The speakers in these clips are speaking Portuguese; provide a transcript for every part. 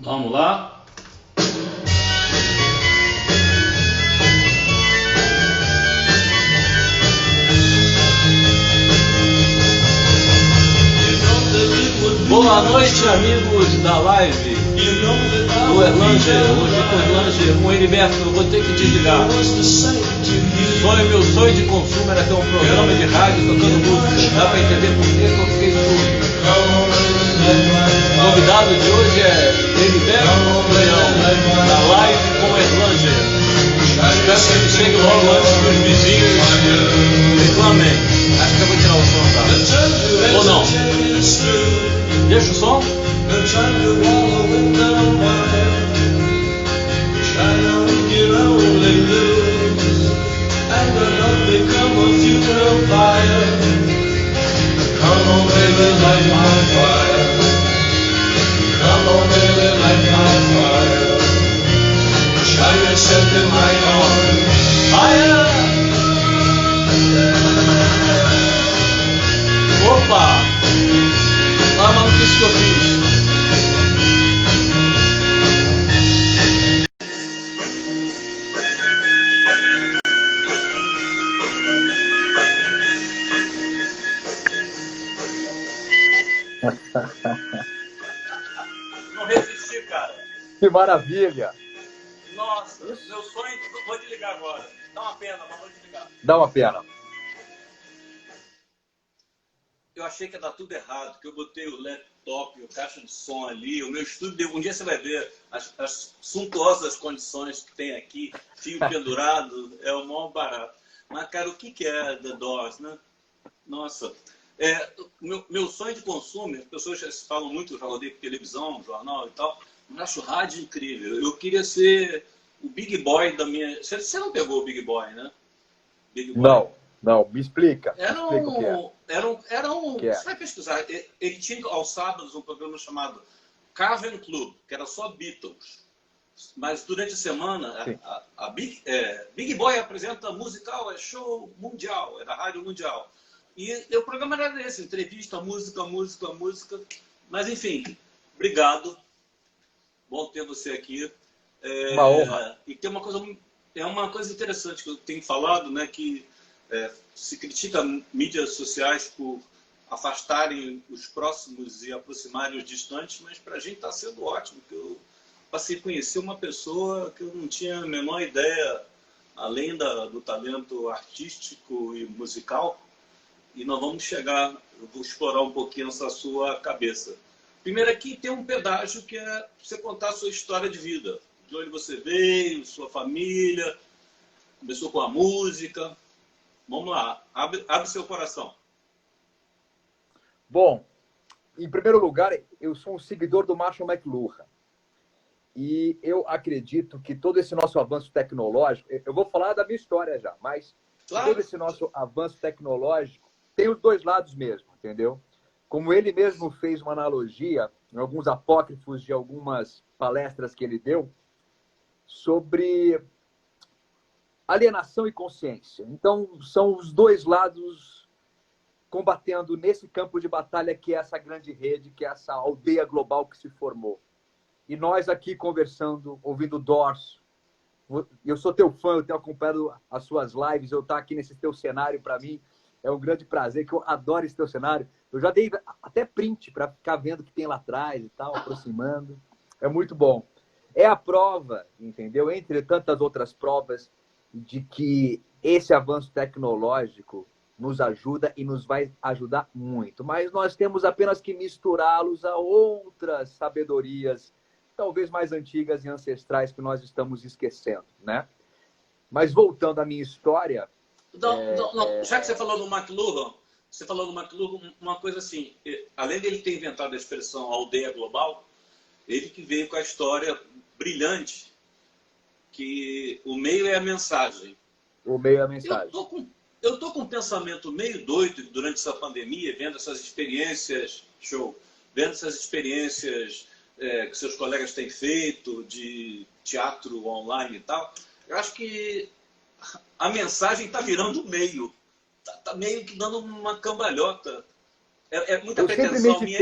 Vamos lá. Boa noite, amigos da live do Erlanger. Hoje com o Erlanger, com o Heriberto, eu vou ter que desligar. Meu sonho de consumo era ter um programa de rádio tocando música. Dá pra entender por que eu fiquei surdo. O convidado de hoje é Heriberto Leão, da live com o Erlanger. Espero que ele chegue logo antes que os vizinhos reclamem. Acho que eu vou tirar o som, tá? Ou não? Deixa o som. Opa! Ah, mas o que eu fiz? Não resisti, cara. Que maravilha! Nossa, meu sonho, vou desligar agora. Dá uma pena, mas vou desligar. Dá uma pena. Eu achei que ia dar tudo errado, que eu botei o laptop, a caixa de som ali, o meu estúdio, um dia você vai ver as suntuosas condições que tem aqui, fio pendurado, é o maior barato. Mas, cara, o que é The Doors, né? Nossa, meu sonho de consumo, as pessoas já falam muito, eu já rodei por televisão, jornal e tal, mas acho rádio incrível. Eu queria ser o Big Boy da minha... Você não pegou o Big Boy, né? Big Boy. Não, me explica. Era um Que é? Você vai pesquisar. Ele tinha aos sábados um programa chamado Cavern Club, que era só Beatles. Mas durante a semana, a Big Boy apresenta musical, show mundial, era rádio mundial. E o programa era esse, entrevista, música. Mas enfim, obrigado. Bom ter você aqui. Uma honra. E tem uma coisa interessante que eu tenho falado, né, que se critica mídias sociais por afastarem os próximos e aproximarem os distantes, mas para a gente está sendo ótimo, porque eu passei a conhecer uma pessoa que eu não tinha a menor ideia, além do talento artístico e musical, e nós vamos chegar, eu vou explorar um pouquinho essa sua cabeça. Primeiro aqui tem um pedágio que é você contar a sua história de vida, de onde você veio, sua família, começou com a música. Vamos lá, abre seu coração. Bom, em primeiro lugar, eu sou um seguidor do Marshall McLuhan. E eu acredito que todo esse nosso avanço tecnológico... Eu vou falar da minha história já, mas Claro. Todo esse nosso avanço tecnológico tem os dois lados mesmo, entendeu? Como ele mesmo fez uma analogia, em alguns apócrifos de algumas palestras que ele deu, sobre alienação e consciência. Então, são os dois lados combatendo nesse campo de batalha que é essa grande rede, que é essa aldeia global que se formou. E nós aqui conversando, ouvindo Doors. Eu sou teu fã, eu tenho acompanhado as suas lives, eu estou aqui nesse teu cenário, para mim, é um grande prazer, que eu adoro esse teu cenário. Eu já dei até print para ficar vendo o que tem lá atrás e tal, aproximando. É muito bom. É a prova, entendeu? Entre tantas outras provas, de que esse avanço tecnológico nos ajuda e nos vai ajudar muito. Mas nós temos apenas que misturá-los a outras sabedorias, talvez mais antigas e ancestrais, que nós estamos esquecendo, né? Mas voltando à minha história... Não. Já que você falou no McLuhan, uma coisa assim, além dele ter inventado a expressão aldeia global, ele que veio com a história brilhante que o meio é a mensagem. O meio é a mensagem. Eu tô com um pensamento meio doido durante essa pandemia, vendo essas experiências, vendo essas experiências que seus colegas têm feito de teatro online e tal. Eu acho que a mensagem está virando meio. Está meio que dando uma cambalhota. É muita pretensão minha.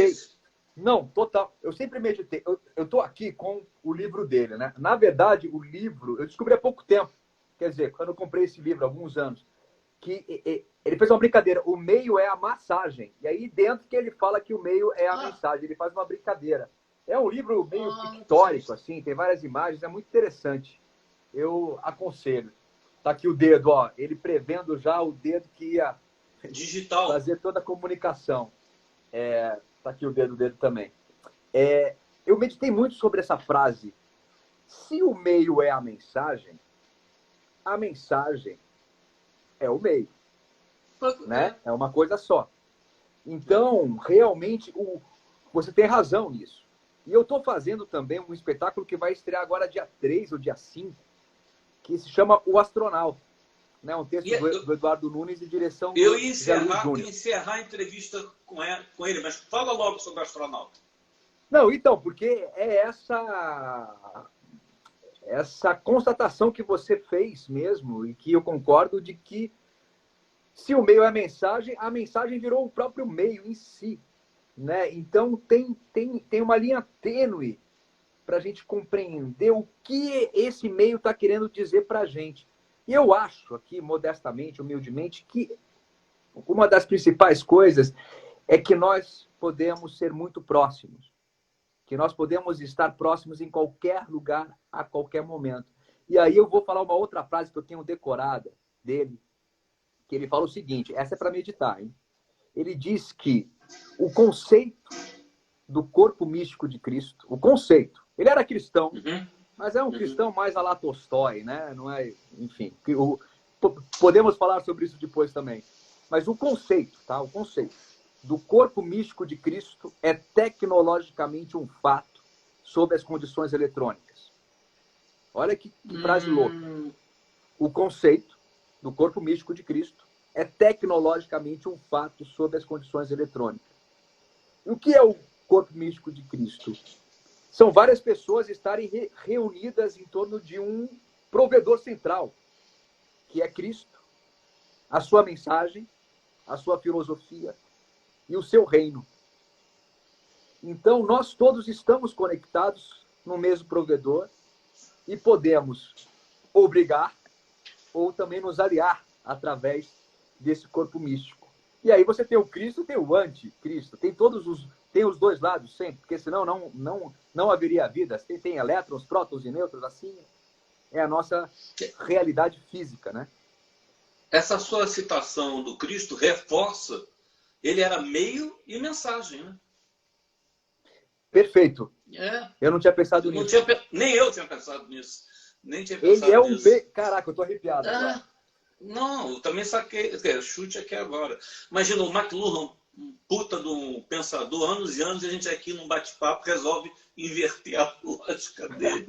Não, total. Eu sempre meditei. Eu estou aqui com o livro dele, né? Na verdade, o livro eu descobri há pouco tempo. Quer dizer, quando eu comprei esse livro há alguns anos, que ele fez uma brincadeira. O meio é a massagem. E aí dentro que ele fala que o meio é a mensagem. Ele faz uma brincadeira. É um livro meio pictórico, assim, tem várias imagens, é muito interessante. Eu aconselho. Tá aqui o dedo, ó. Ele prevendo já o dedo que ia Digital. fazer toda a comunicação. Tá aqui o dedo dele também. Eu meditei muito sobre essa frase. Se o meio é a mensagem é o meio, né? É uma coisa só. Então, realmente, você tem razão nisso. E eu estou fazendo também um espetáculo que vai estrear agora dia 3 ou dia 5, que se chama O Astronauta. Né? Um texto do Eduardo Nunes e direção do Eu ia Júnior. encerrar a entrevista com ele, mas fala logo sobre o Astronauta. Não, então, porque é essa constatação que você fez mesmo, e que eu concordo, de que se o meio é a mensagem virou o próprio meio em si. Né? Então, tem uma linha tênue para a gente compreender o que esse meio está querendo dizer para a gente. E eu acho aqui, modestamente, humildemente, que uma das principais coisas é que nós podemos ser muito próximos, que nós podemos estar próximos em qualquer lugar, a qualquer momento. E aí eu vou falar uma outra frase que eu tenho decorada dele, que ele fala o seguinte, essa é para meditar, hein? Ele diz que o conceito do corpo místico de Cristo, o conceito, ele era cristão, mas é um cristão mais à la Tolstói, né? Não é, enfim, podemos falar sobre isso depois também. Mas o conceito, tá? O conceito do corpo místico de Cristo é tecnologicamente um fato sob as condições eletrônicas. Olha que frase louca. O conceito do corpo místico de Cristo é tecnologicamente um fato sob as condições eletrônicas. E o que é o corpo místico de Cristo? São várias pessoas estarem reunidas em torno de um provedor central, que é Cristo, a sua mensagem, a sua filosofia e o seu reino. Então, nós todos estamos conectados no mesmo provedor e podemos obrigar ou também nos aliar através desse corpo místico. E aí você tem o Cristo, tem o anticristo, tem os dois lados sempre, porque senão não haveria vida. Tem elétrons, prótons e nêutrons, assim é a nossa realidade física, né? Essa sua citação do Cristo reforça, ele era meio e mensagem, né? Perfeito. Eu não tinha pensado nisso. Nem eu tinha pensado nisso. Nem tinha pensado ele é nisso. Caraca, eu tô arrepiado. Não, eu também saquei. Chute aqui agora. Imagina o McLuhan, um puta de um pensador, anos e anos, e a gente aqui num bate-papo resolve inverter a lógica dele.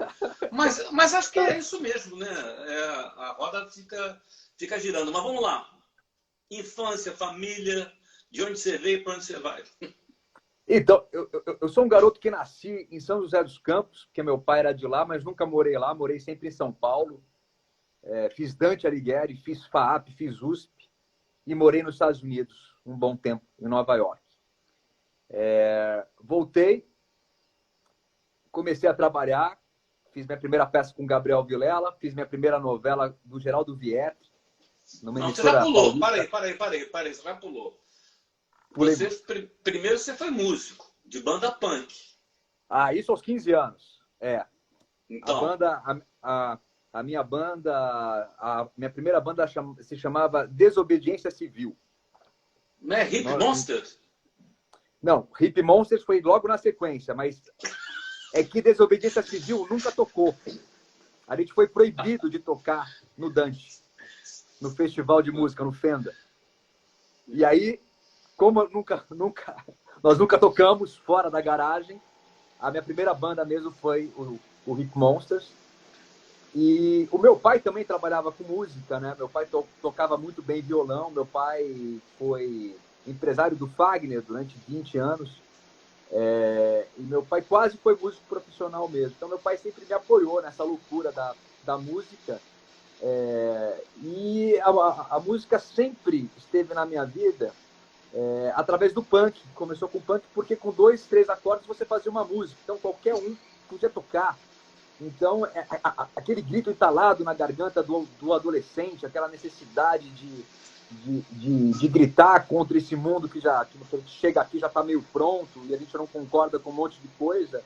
Mas acho que é isso mesmo, né? A roda fica girando. Mas vamos lá. Infância, família, de onde você veio e para onde você vai? Então, eu sou um garoto que nasci em São José dos Campos, porque meu pai era de lá, mas nunca morei lá, morei sempre em São Paulo. Fiz Dante Alighieri, fiz FAAP, fiz USP e morei nos Estados Unidos um bom tempo, em Nova York. Voltei, comecei a trabalhar, fiz minha primeira peça com Gabriel Vilela, fiz minha primeira novela do Geraldo Vietti. Não, você já pulou, parei, você já pulou. Primeiro você foi músico, de banda punk. Isso aos 15 anos. Então. A minha primeira banda se chamava Desobediência Civil. Não é Hip Monsters? Não, Hip Monsters foi logo na sequência, mas é que Desobediência Civil nunca tocou. A gente foi proibido de tocar no Dante, no festival de música, no Fenda. E aí, como nós nunca tocamos fora da garagem, a minha primeira banda mesmo foi o Hip Monsters. E o meu pai também trabalhava com música, né? Meu pai tocava muito bem violão. Meu pai foi empresário do Fagner durante 20 anos. E meu pai quase foi músico profissional mesmo. Então, meu pai sempre me apoiou nessa loucura da música. E a música sempre esteve na minha vida através do punk. Começou com punk porque com 2, 3 acordes você fazia uma música. Então qualquer um podia tocar. Então aquele grito entalado na garganta do adolescente, aquela necessidade de gritar contra esse mundo que chega aqui já está meio pronto e a gente não concorda com um monte de coisa,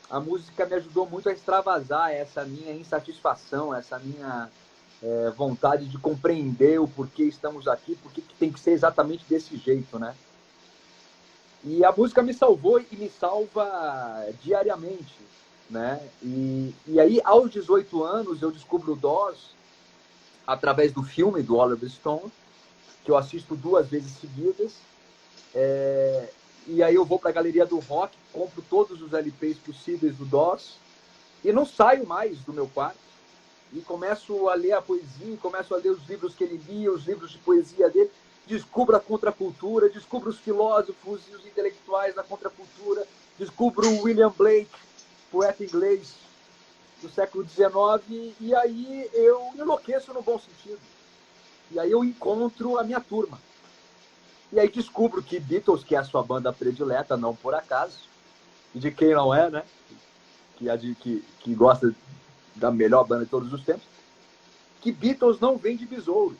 a música me ajudou muito a extravasar essa minha insatisfação, essa minha vontade de compreender o porquê estamos aqui, porquê que tem que ser exatamente desse jeito, né? E a música me salvou e me salva diariamente, né? E aí, aos 18 anos, eu descubro o Doors através do filme do Oliver Stone, que eu assisto 2 vezes seguidas. E aí eu vou para a Galeria do Rock, compro todos os LPs possíveis do Doors e não saio mais do meu quarto. E começo a ler a poesia, começo a ler os livros que ele lia, os livros de poesia dele, descubro a contracultura, descubro os filósofos e os intelectuais da contracultura, descubro o William Blake, poeta inglês do século XIX, e aí eu enlouqueço no bom sentido. E aí eu encontro a minha turma. E aí descubro que Beatles, que é a sua banda predileta, não por acaso, e de quem não é, né? Que gosta da melhor banda de todos os tempos, que Beatles não vem de besouro.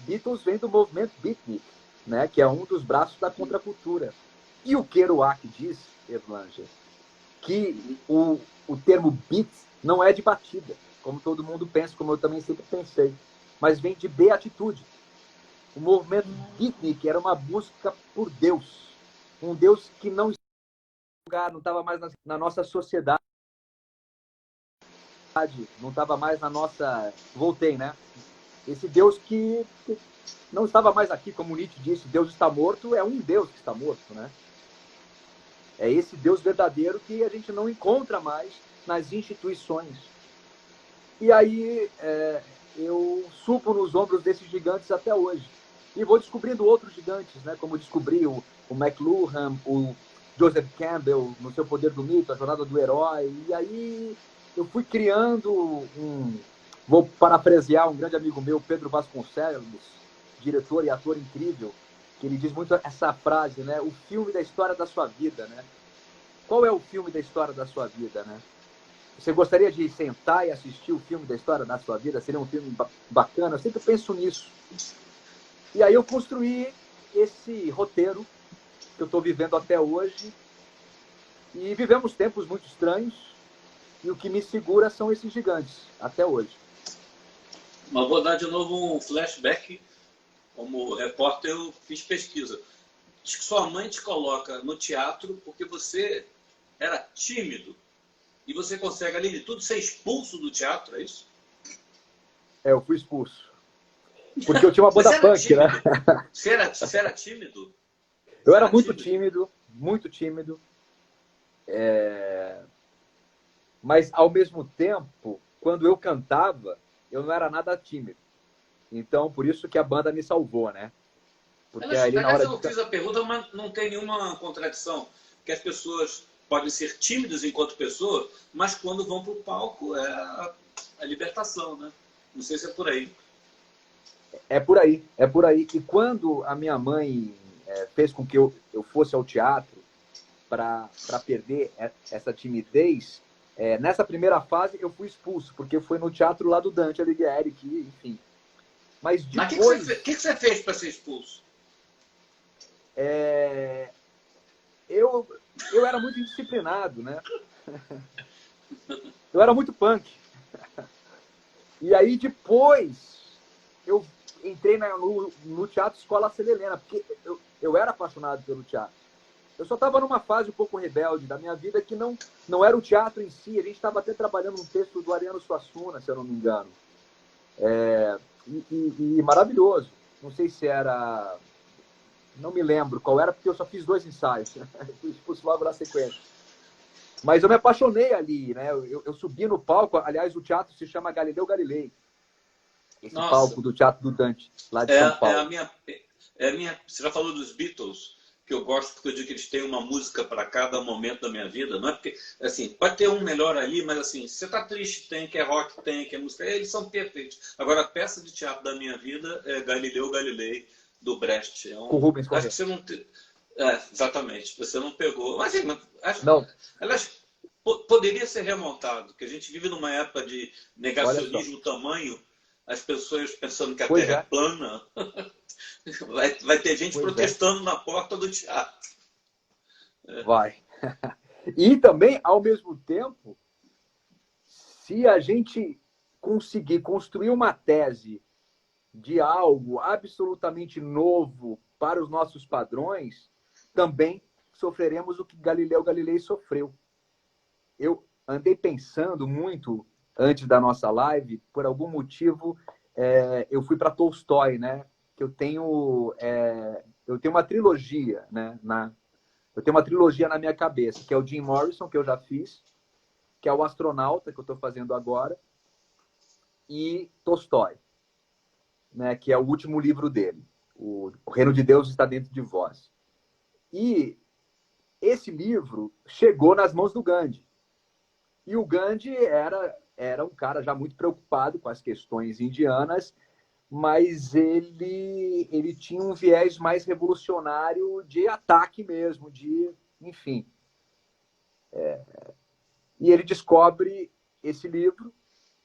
Beatles vem do movimento beatnik, né? Que é um dos braços da contracultura. E o Kerouac diz, Erlanger, que o termo beat não é de batida, como todo mundo pensa, como eu também sempre pensei, mas vem de beatitude. O movimento beatnik era uma busca por Deus, um Deus que não estava mais na nossa sociedade, não estava mais na nossa... Voltei, né? Esse Deus que não estava mais aqui, como Nietzsche disse, Deus está morto, é um Deus que está morto, né? É esse Deus verdadeiro que a gente não encontra mais nas instituições. E aí eu supo nos ombros desses gigantes até hoje. E vou descobrindo outros gigantes, né? Como descobri o McLuhan, o Joseph Campbell, no Seu Poder do Mito, A Jornada do Herói. E aí eu fui criando vou parafrasear um grande amigo meu, Pedro Vasconcelos, diretor e ator incrível, que ele diz muito essa frase, né? O filme da história da sua vida, né? Qual é o filme da história da sua vida, né? Você gostaria de sentar e assistir o filme da história da sua vida? Seria um filme bacana? Eu sempre penso nisso. E aí eu construí esse roteiro que eu estou vivendo até hoje. E vivemos tempos muito estranhos. E o que me segura são esses gigantes, até hoje. Mas vou dar de novo um flashback. Como repórter, eu fiz pesquisa. Diz que sua mãe te coloca no teatro porque você era tímido. E você consegue, além de tudo, ser expulso do teatro, é isso? Eu fui expulso. Porque eu tinha uma banda punk, tímido? né? Você era tímido? Eu era muito tímido, muito tímido. Mas, ao mesmo tempo, quando eu cantava, eu não era nada tímido. Então, por isso que a banda me salvou, né? Porque ali na hora eu fiz a pergunta, mas não tem nenhuma contradição. Que as pessoas podem ser tímidas enquanto pessoa, mas quando vão para o palco é a libertação, né? Não sei se é por aí. É por aí, é por aí. E quando a minha mãe fez com que eu fosse ao teatro para perder essa timidez, nessa primeira fase eu fui expulso, porque foi no teatro lá do Dante Alighieri, que, enfim. Mas depois... o que você fez para ser expulso? Eu era muito indisciplinado, né? Eu era muito punk. E aí depois eu entrei no Teatro Escola Célia Helena, porque eu era apaixonado pelo teatro. Eu só estava numa fase um pouco rebelde da minha vida que não era o teatro em si. A gente estava até trabalhando um texto do Ariano Suassuna, se eu não me engano. E maravilhoso. Não sei se era... Não me lembro qual era, porque eu só fiz 2 ensaios. Fui expulso logo na sequência. Mas eu me apaixonei ali, né? Eu subi no palco. Aliás, o teatro se chama Galileu Galilei. Esse palco do Teatro do Dante, lá de São Paulo. Você já falou dos Beatles, que eu gosto porque eu digo que eles têm uma música para cada momento da minha vida. Não é porque, assim, pode ter um melhor ali, mas assim, se você tá triste, tem, que é rock, tem, que é música, eles são perfeitos. Agora, a peça de teatro da minha vida é Galileu Galilei, do Brecht. Com Rubens Acho Correia. que você não... exatamente, você não pegou. Mas, Não. aliás, poderia ser remontado, porque a gente vive numa época de negacionismo tamanho, as pessoas pensando que a Terra é plana, vai ter gente protestando na porta do teatro. Vai. E também, ao mesmo tempo, se a gente conseguir construir uma tese de algo absolutamente novo para os nossos padrões, também sofreremos o que Galileu Galilei sofreu. Eu andei pensando muito antes da nossa live, por algum motivo, eu fui para Tolstói, né? Que eu tenho uma trilogia, né? Eu tenho uma trilogia na minha cabeça, que é o Jim Morrison, que eu já fiz, que é o Astronauta, que eu estou fazendo agora, e Tolstói, né? Que é o último livro dele. O Reino de Deus está dentro de vós. E esse livro chegou nas mãos do Gandhi. E o Gandhi era um cara já muito preocupado com as questões indianas, mas ele tinha um viés mais revolucionário de ataque mesmo, enfim. E ele descobre esse livro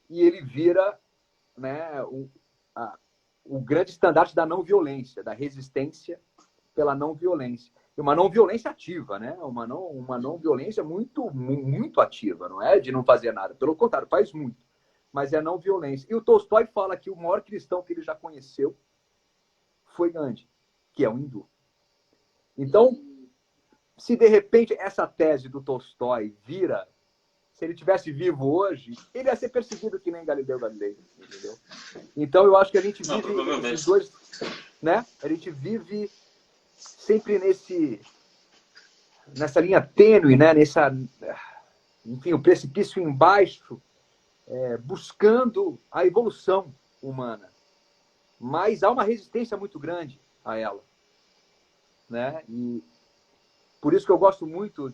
e ele vira, né, o grande estandarte da não violência, da resistência pela não violência. E uma não violência ativa, né? Uma não violência muito, muito ativa, não é de não fazer nada. Pelo contrário, faz muito. Mas é não violência. E o Tolstói fala que o maior cristão que ele já conheceu foi Gandhi, que é um hindu. Então, se de repente essa tese do Tolstói vira, se ele tivesse vivo hoje, ele ia ser perseguido que nem Galileu Galilei, entendeu? Então eu acho que a gente vive esses dois, né? A gente vive sempre nessa linha tênue, né? Enfim, o precipício embaixo, buscando a evolução humana. Mas há uma resistência muito grande a ela, né? E por isso que eu gosto muito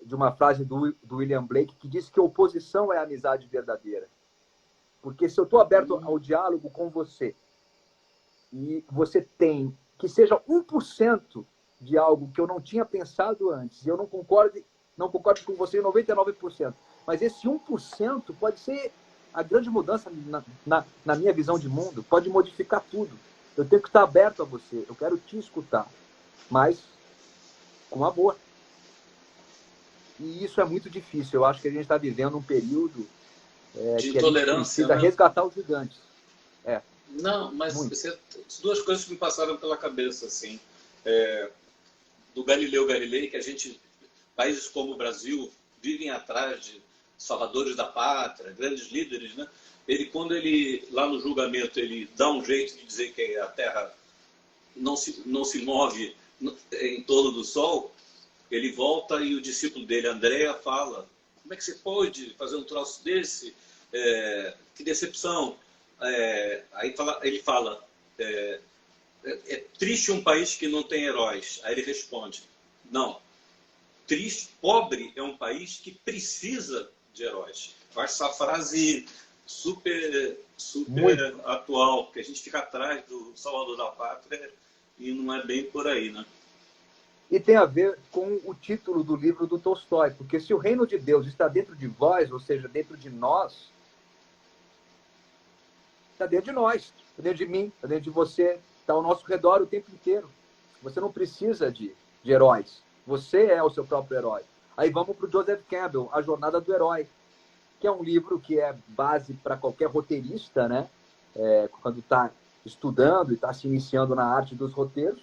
de uma frase do William Blake que diz que oposição é a amizade verdadeira. Porque se eu estou aberto ao diálogo com você e você tem que seja 1% de algo que eu não tinha pensado antes, e eu não concordo com você em 99%, mas esse 1% pode ser a grande mudança na minha visão de mundo, pode modificar tudo. Eu tenho que estar aberto a você, eu quero te escutar, mas com amor. E isso é muito difícil. Eu acho que a gente está vivendo um período de que intolerância, a gente precisa né? resgatar os gigantes. Não, mas duas coisas que me passaram pela cabeça, assim. Do Galileu Galilei, que países como o Brasil, vivem atrás de salvadores da pátria, grandes líderes, né? Quando ele, lá no julgamento, ele dá um jeito de dizer que a Terra não se move em torno do Sol, ele volta e o discípulo dele, Andréa, fala: como é que você pode fazer um troço desse? Que decepção. Aí ele fala: é triste um país que não tem heróis. Aí ele responde: não, triste, pobre é um país que precisa de heróis. Eu acho essa frase super atual, porque a gente fica atrás do salvador da pátria e não é bem por aí, né? E tem a ver com o título do livro do Tolstói, porque se o reino de Deus está dentro de vós, ou seja, dentro de nós, está dentro de nós, está dentro de mim, está dentro de você, está ao nosso redor o tempo inteiro. Você não precisa de heróis, você é o seu próprio herói. Aí vamos para o Joseph Campbell, A Jornada do Herói, que é um livro que é base para qualquer roteirista, né? Quando está estudando e está se iniciando na arte dos roteiros,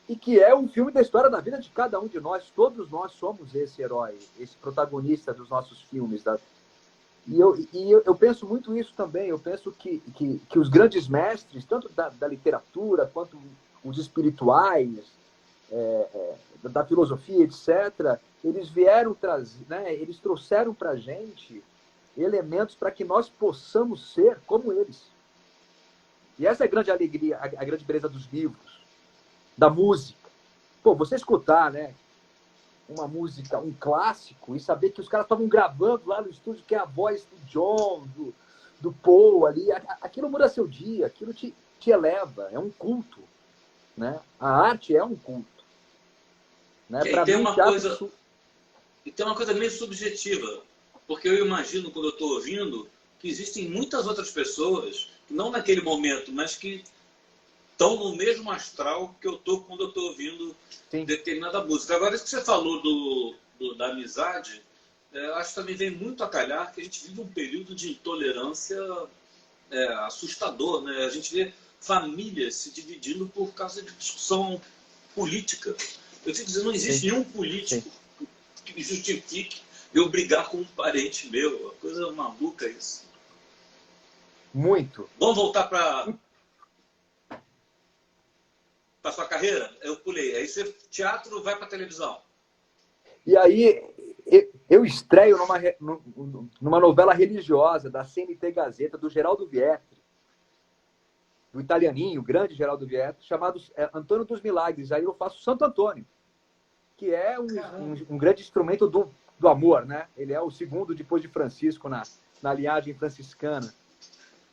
e que é um filme da história da vida de cada um de nós. Todos nós somos esse herói, esse protagonista dos nossos filmes. E eu penso muito isso também. Eu penso que os grandes mestres, tanto da literatura quanto os espirituais, da filosofia, etc., eles vieram trazer, né, eles trouxeram para a gente elementos para que nós possamos ser como eles. E essa é a grande alegria, a grande beleza dos livros, da música. Pô, você escutar, né, uma música, um clássico, e saber que os caras estavam gravando lá no estúdio, que é a voz do John, do Paul ali, aquilo muda seu dia, aquilo te eleva, é um culto. né? A arte é um culto. Né? E tem uma coisa, e tem uma coisa meio subjetiva, porque eu imagino, quando eu estou ouvindo, que existem muitas outras pessoas, não naquele momento, mas que estão no mesmo astral que eu estou quando eu estou ouvindo Sim. determinada música. Agora, isso que você falou da amizade, acho que também vem muito a calhar que a gente vive um período de intolerância assustador, né? A gente vê famílias se dividindo por causa de discussão política. Eu te dizer, não existe nenhum político que me justifique eu brigar com um parente meu. Uma coisa maluca isso. Muito. Vamos voltar para sua carreira? Eu pulei. Aí você teatro, vai para televisão. E aí eu estreio numa novela religiosa da CNT Gazeta, do Geraldo Vietri, do italianinho, o grande Geraldo Vietri, chamado Antônio dos Milagres. Aí eu faço Santo Antônio, que é um grande instrumento do amor, né? Ele é o segundo depois de Francisco na linhagem franciscana.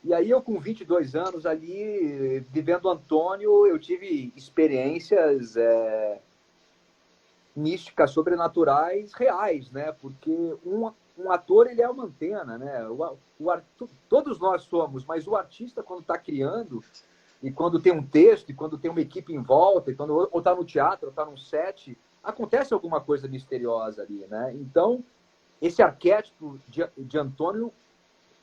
E aí eu, com 22 anos ali, vivendo Antônio, eu tive experiências místicas, sobrenaturais, reais, né? Porque um ator, ele é uma antena, né? Todos nós somos, mas o artista, quando está criando, e quando tem um texto, e quando tem uma equipe em volta, e quando ou está no teatro, ou está num set, acontece alguma coisa misteriosa ali, né? Então, esse arquétipo de Antônio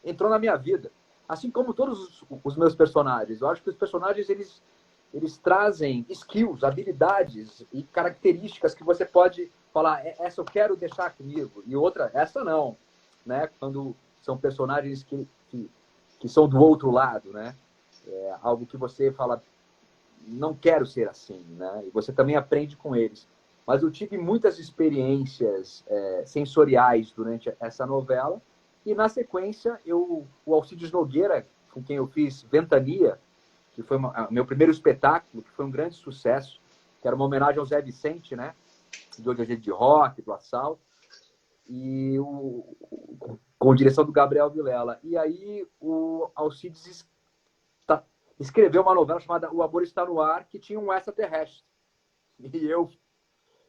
entrou na minha vida. Assim como todos os meus personagens. Eu acho que os personagens, eles trazem skills, habilidades e características que você pode falar, essa eu quero deixar comigo, e outra, essa não. Né? Quando são personagens que são do outro lado, né? Algo que você fala, não quero ser assim, né? E você também aprende com eles. Mas eu tive muitas experiências sensoriais durante essa novela, e na sequência, o Alcides Nogueira, com quem eu fiz Ventania, que foi meu primeiro espetáculo, que foi um grande sucesso, que era uma homenagem ao Zé Vicente, né? De Hoje é Dia de Rock, do Assalto, e com direção do Gabriel Vilela. E aí o Alcides escreveu uma novela chamada O Amor Está no Ar, que tinha um extraterrestre. E eu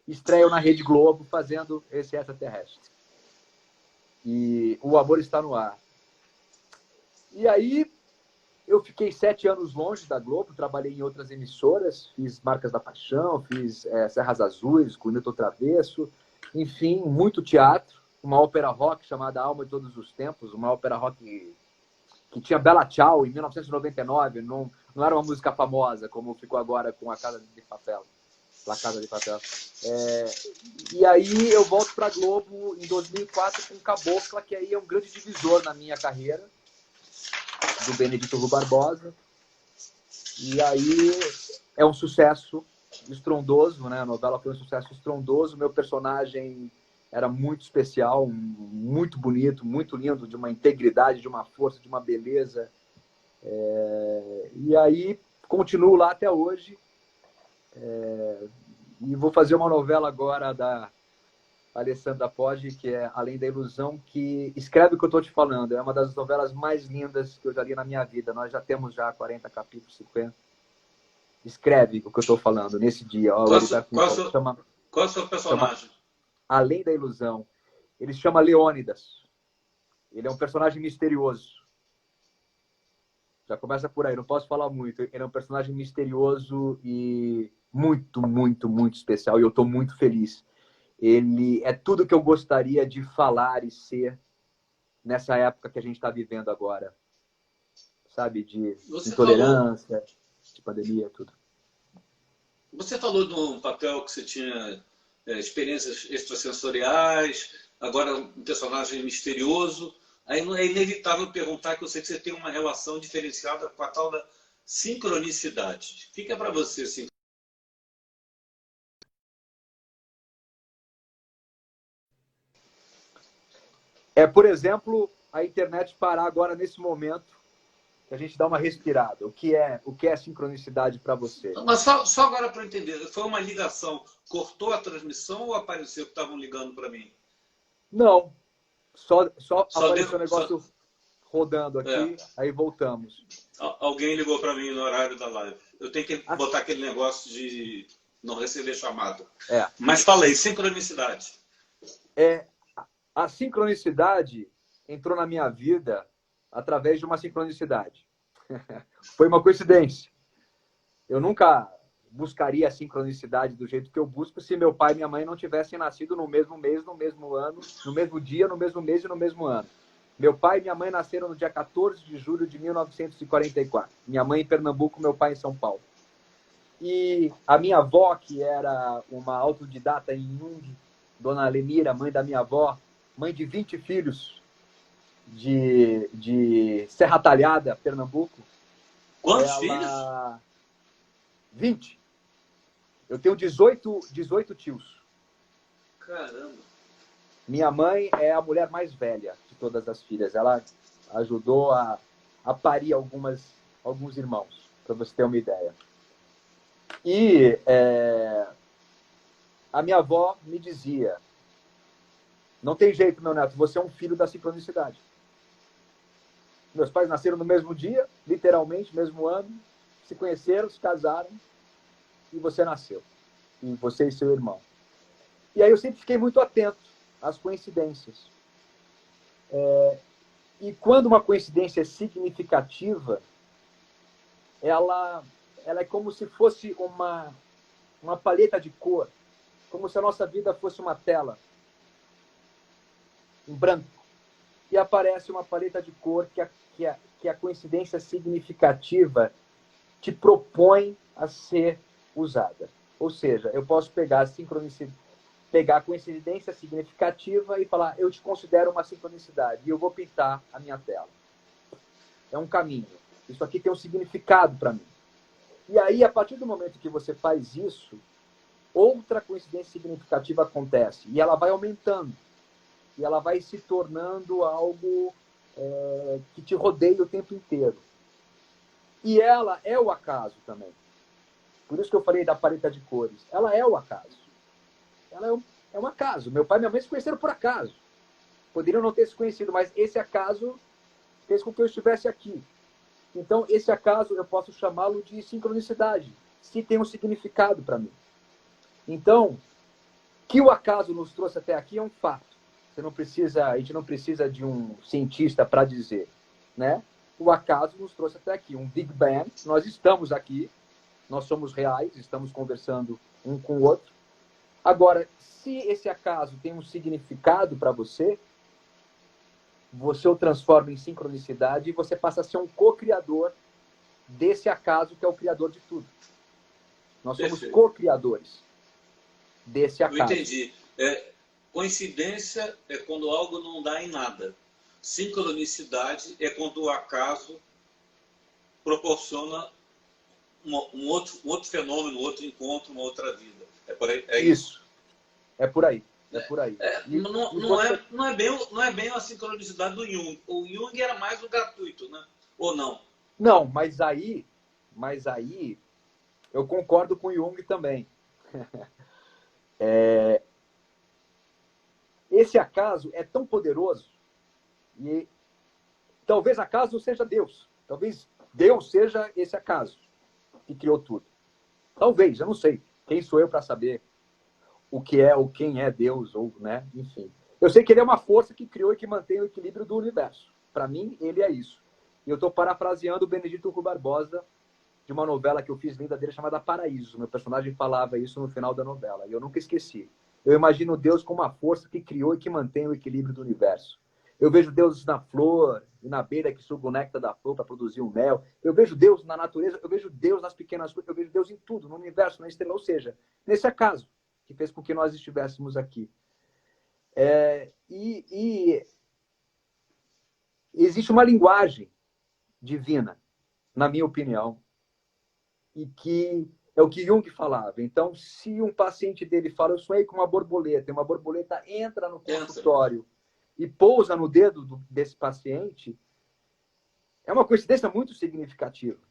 estreio na Rede Globo fazendo esse extraterrestre. E O Amor Está no Ar. E aí eu fiquei 7 anos longe da Globo, trabalhei em outras emissoras, fiz Marcas da Paixão, fiz Serras Azuis, com o Newton Travesso, enfim, muito teatro, uma ópera rock chamada Alma de Todos os Tempos, uma ópera rock que tinha Bella Ciao em 1999, não era uma música famosa, como ficou agora com A Casa de Papel. La Casa de Papel. E aí eu volto para a Globo em 2004 com Cabocla, que aí é um grande divisor na minha carreira, do Benedito Rui Barbosa. E aí é um sucesso estrondoso, né? A novela foi um sucesso estrondoso. Meu personagem era muito especial, muito bonito, muito lindo, de uma integridade, de uma força, de uma beleza. E aí continuo lá até hoje. E vou fazer uma novela agora da Alessandra Poggi, que é Além da Ilusão, que escreve o que eu estou te falando. É uma das novelas mais lindas que eu já li na minha vida. Nós já temos 40 capítulos, 50. Escreve o que eu estou falando nesse dia. Qual é o seu personagem? Chama Além da Ilusão. Ele se chama Leônidas. Ele é um personagem misterioso. Já começa por aí, não posso falar muito. Ele é um personagem misterioso e muito, muito, muito especial. E eu estou muito feliz. Ele é tudo que eu gostaria de falar e ser nessa época que a gente está vivendo agora. Sabe? De intolerância, de pandemia, tudo. Você falou de um papel que você tinha experiências extrasensoriais, agora um personagem misterioso. Aí é inevitável perguntar, que eu sei que você tem uma relação diferenciada com a tal da sincronicidade. Fica para você, assim. Por exemplo, a internet parar agora nesse momento, que a gente dá uma respirada. O que é sincronicidade para você? Mas só agora para eu entender, foi uma ligação, cortou a transmissão ou apareceu que estavam ligando para mim? Não, só apareceu o negócio rodando aqui, aí voltamos. Alguém ligou para mim no horário da live. Eu tenho que botar aquele negócio de não receber chamada. É. Mas falei, sincronicidade. A sincronicidade entrou na minha vida através de uma sincronicidade. Foi uma coincidência. Eu nunca buscaria a sincronicidade do jeito que eu busco se meu pai e minha mãe não tivessem nascido no mesmo mês, no mesmo ano, no mesmo dia, no mesmo mês e no mesmo ano. Meu pai e minha mãe nasceram no dia 14 de julho de 1944. Minha mãe em Pernambuco, meu pai em São Paulo. E a minha avó, que era uma autodidata em Jung, Dona Lemira, mãe da minha avó, mãe de 20 filhos de Serra Talhada, Pernambuco. Quantos filhos? 20. Eu tenho 18 tios. Caramba. Minha mãe é a mulher mais velha de todas as filhas. Ela ajudou a parir alguns irmãos, para você ter uma ideia. E a minha avó me dizia: não tem jeito, meu neto, você é um filho da sincronicidade. Meus pais nasceram no mesmo dia, literalmente, mesmo ano, se conheceram, se casaram, e você nasceu. E você e seu irmão. E aí eu sempre fiquei muito atento às coincidências. E quando uma coincidência é significativa, ela é como se fosse uma paleta de cor, como se a nossa vida fosse uma tela em branco. E aparece uma paleta de cor que a coincidência significativa te propõe a ser usada. Ou seja, eu posso pegar a coincidência significativa e falar: eu te considero uma sincronicidade, e eu vou pintar a minha tela. É um caminho. Isso aqui tem um significado para mim. E aí, a partir do momento que você faz isso, outra coincidência significativa acontece, e ela vai aumentando, e ela vai se tornando algo que te rodeia o tempo inteiro. E ela é o acaso também. Por isso que eu falei da paleta de cores. Ela é o acaso. Ela é um acaso. Meu pai e minha mãe se conheceram por acaso. Poderiam não ter se conhecido, mas esse acaso fez com que eu estivesse aqui. Então, esse acaso eu posso chamá-lo de sincronicidade, se tem um significado para mim. Então, que o acaso nos trouxe até aqui é um fato. A gente não precisa de um cientista para dizer, né? O acaso nos trouxe até aqui, um Big Bang. Nós estamos aqui, nós somos reais, estamos conversando um com o outro. Agora, se esse acaso tem um significado para você, você o transforma em sincronicidade e você passa a ser um co-criador desse acaso que é o criador de tudo. Nós somos co-criadores desse acaso. Eu entendi. Coincidência é quando algo não dá em nada. Sincronicidade é quando o acaso proporciona um outro fenômeno, um outro encontro, uma outra vida. É por aí? É isso? É por aí. É por aí. Não é bem a sincronicidade do Jung. O Jung era mais o gratuito, né? Ou não? Não, mas aí eu concordo com o Jung também. Esse acaso é tão poderoso e talvez acaso seja Deus. Talvez Deus seja esse acaso que criou tudo. Talvez, eu não sei. Quem sou eu para saber o que é ou quem é Deus, ou, né? Enfim. Eu sei que ele é uma força que criou e que mantém o equilíbrio do universo. Para mim, ele é isso. E eu estou parafraseando o Benedito Rui Barbosa, de uma novela que eu fiz linda dele chamada Paraíso. Meu personagem falava isso no final da novela, e eu nunca esqueci. Eu imagino Deus como uma força que criou e que mantém o equilíbrio do universo. Eu vejo Deus na flor e na beira que suga o néctar da flor para produzir o mel. Eu vejo Deus na natureza, eu vejo Deus nas pequenas coisas, eu vejo Deus em tudo, no universo, na estrela. Ou seja, nesse acaso que fez com que nós estivéssemos aqui. E existe uma linguagem divina, na minha opinião, e que é o que Jung falava. Então, se um paciente dele fala: eu sonhei com uma borboleta, e uma borboleta entra no consultório e pousa no dedo desse paciente, é uma coincidência muito significativa.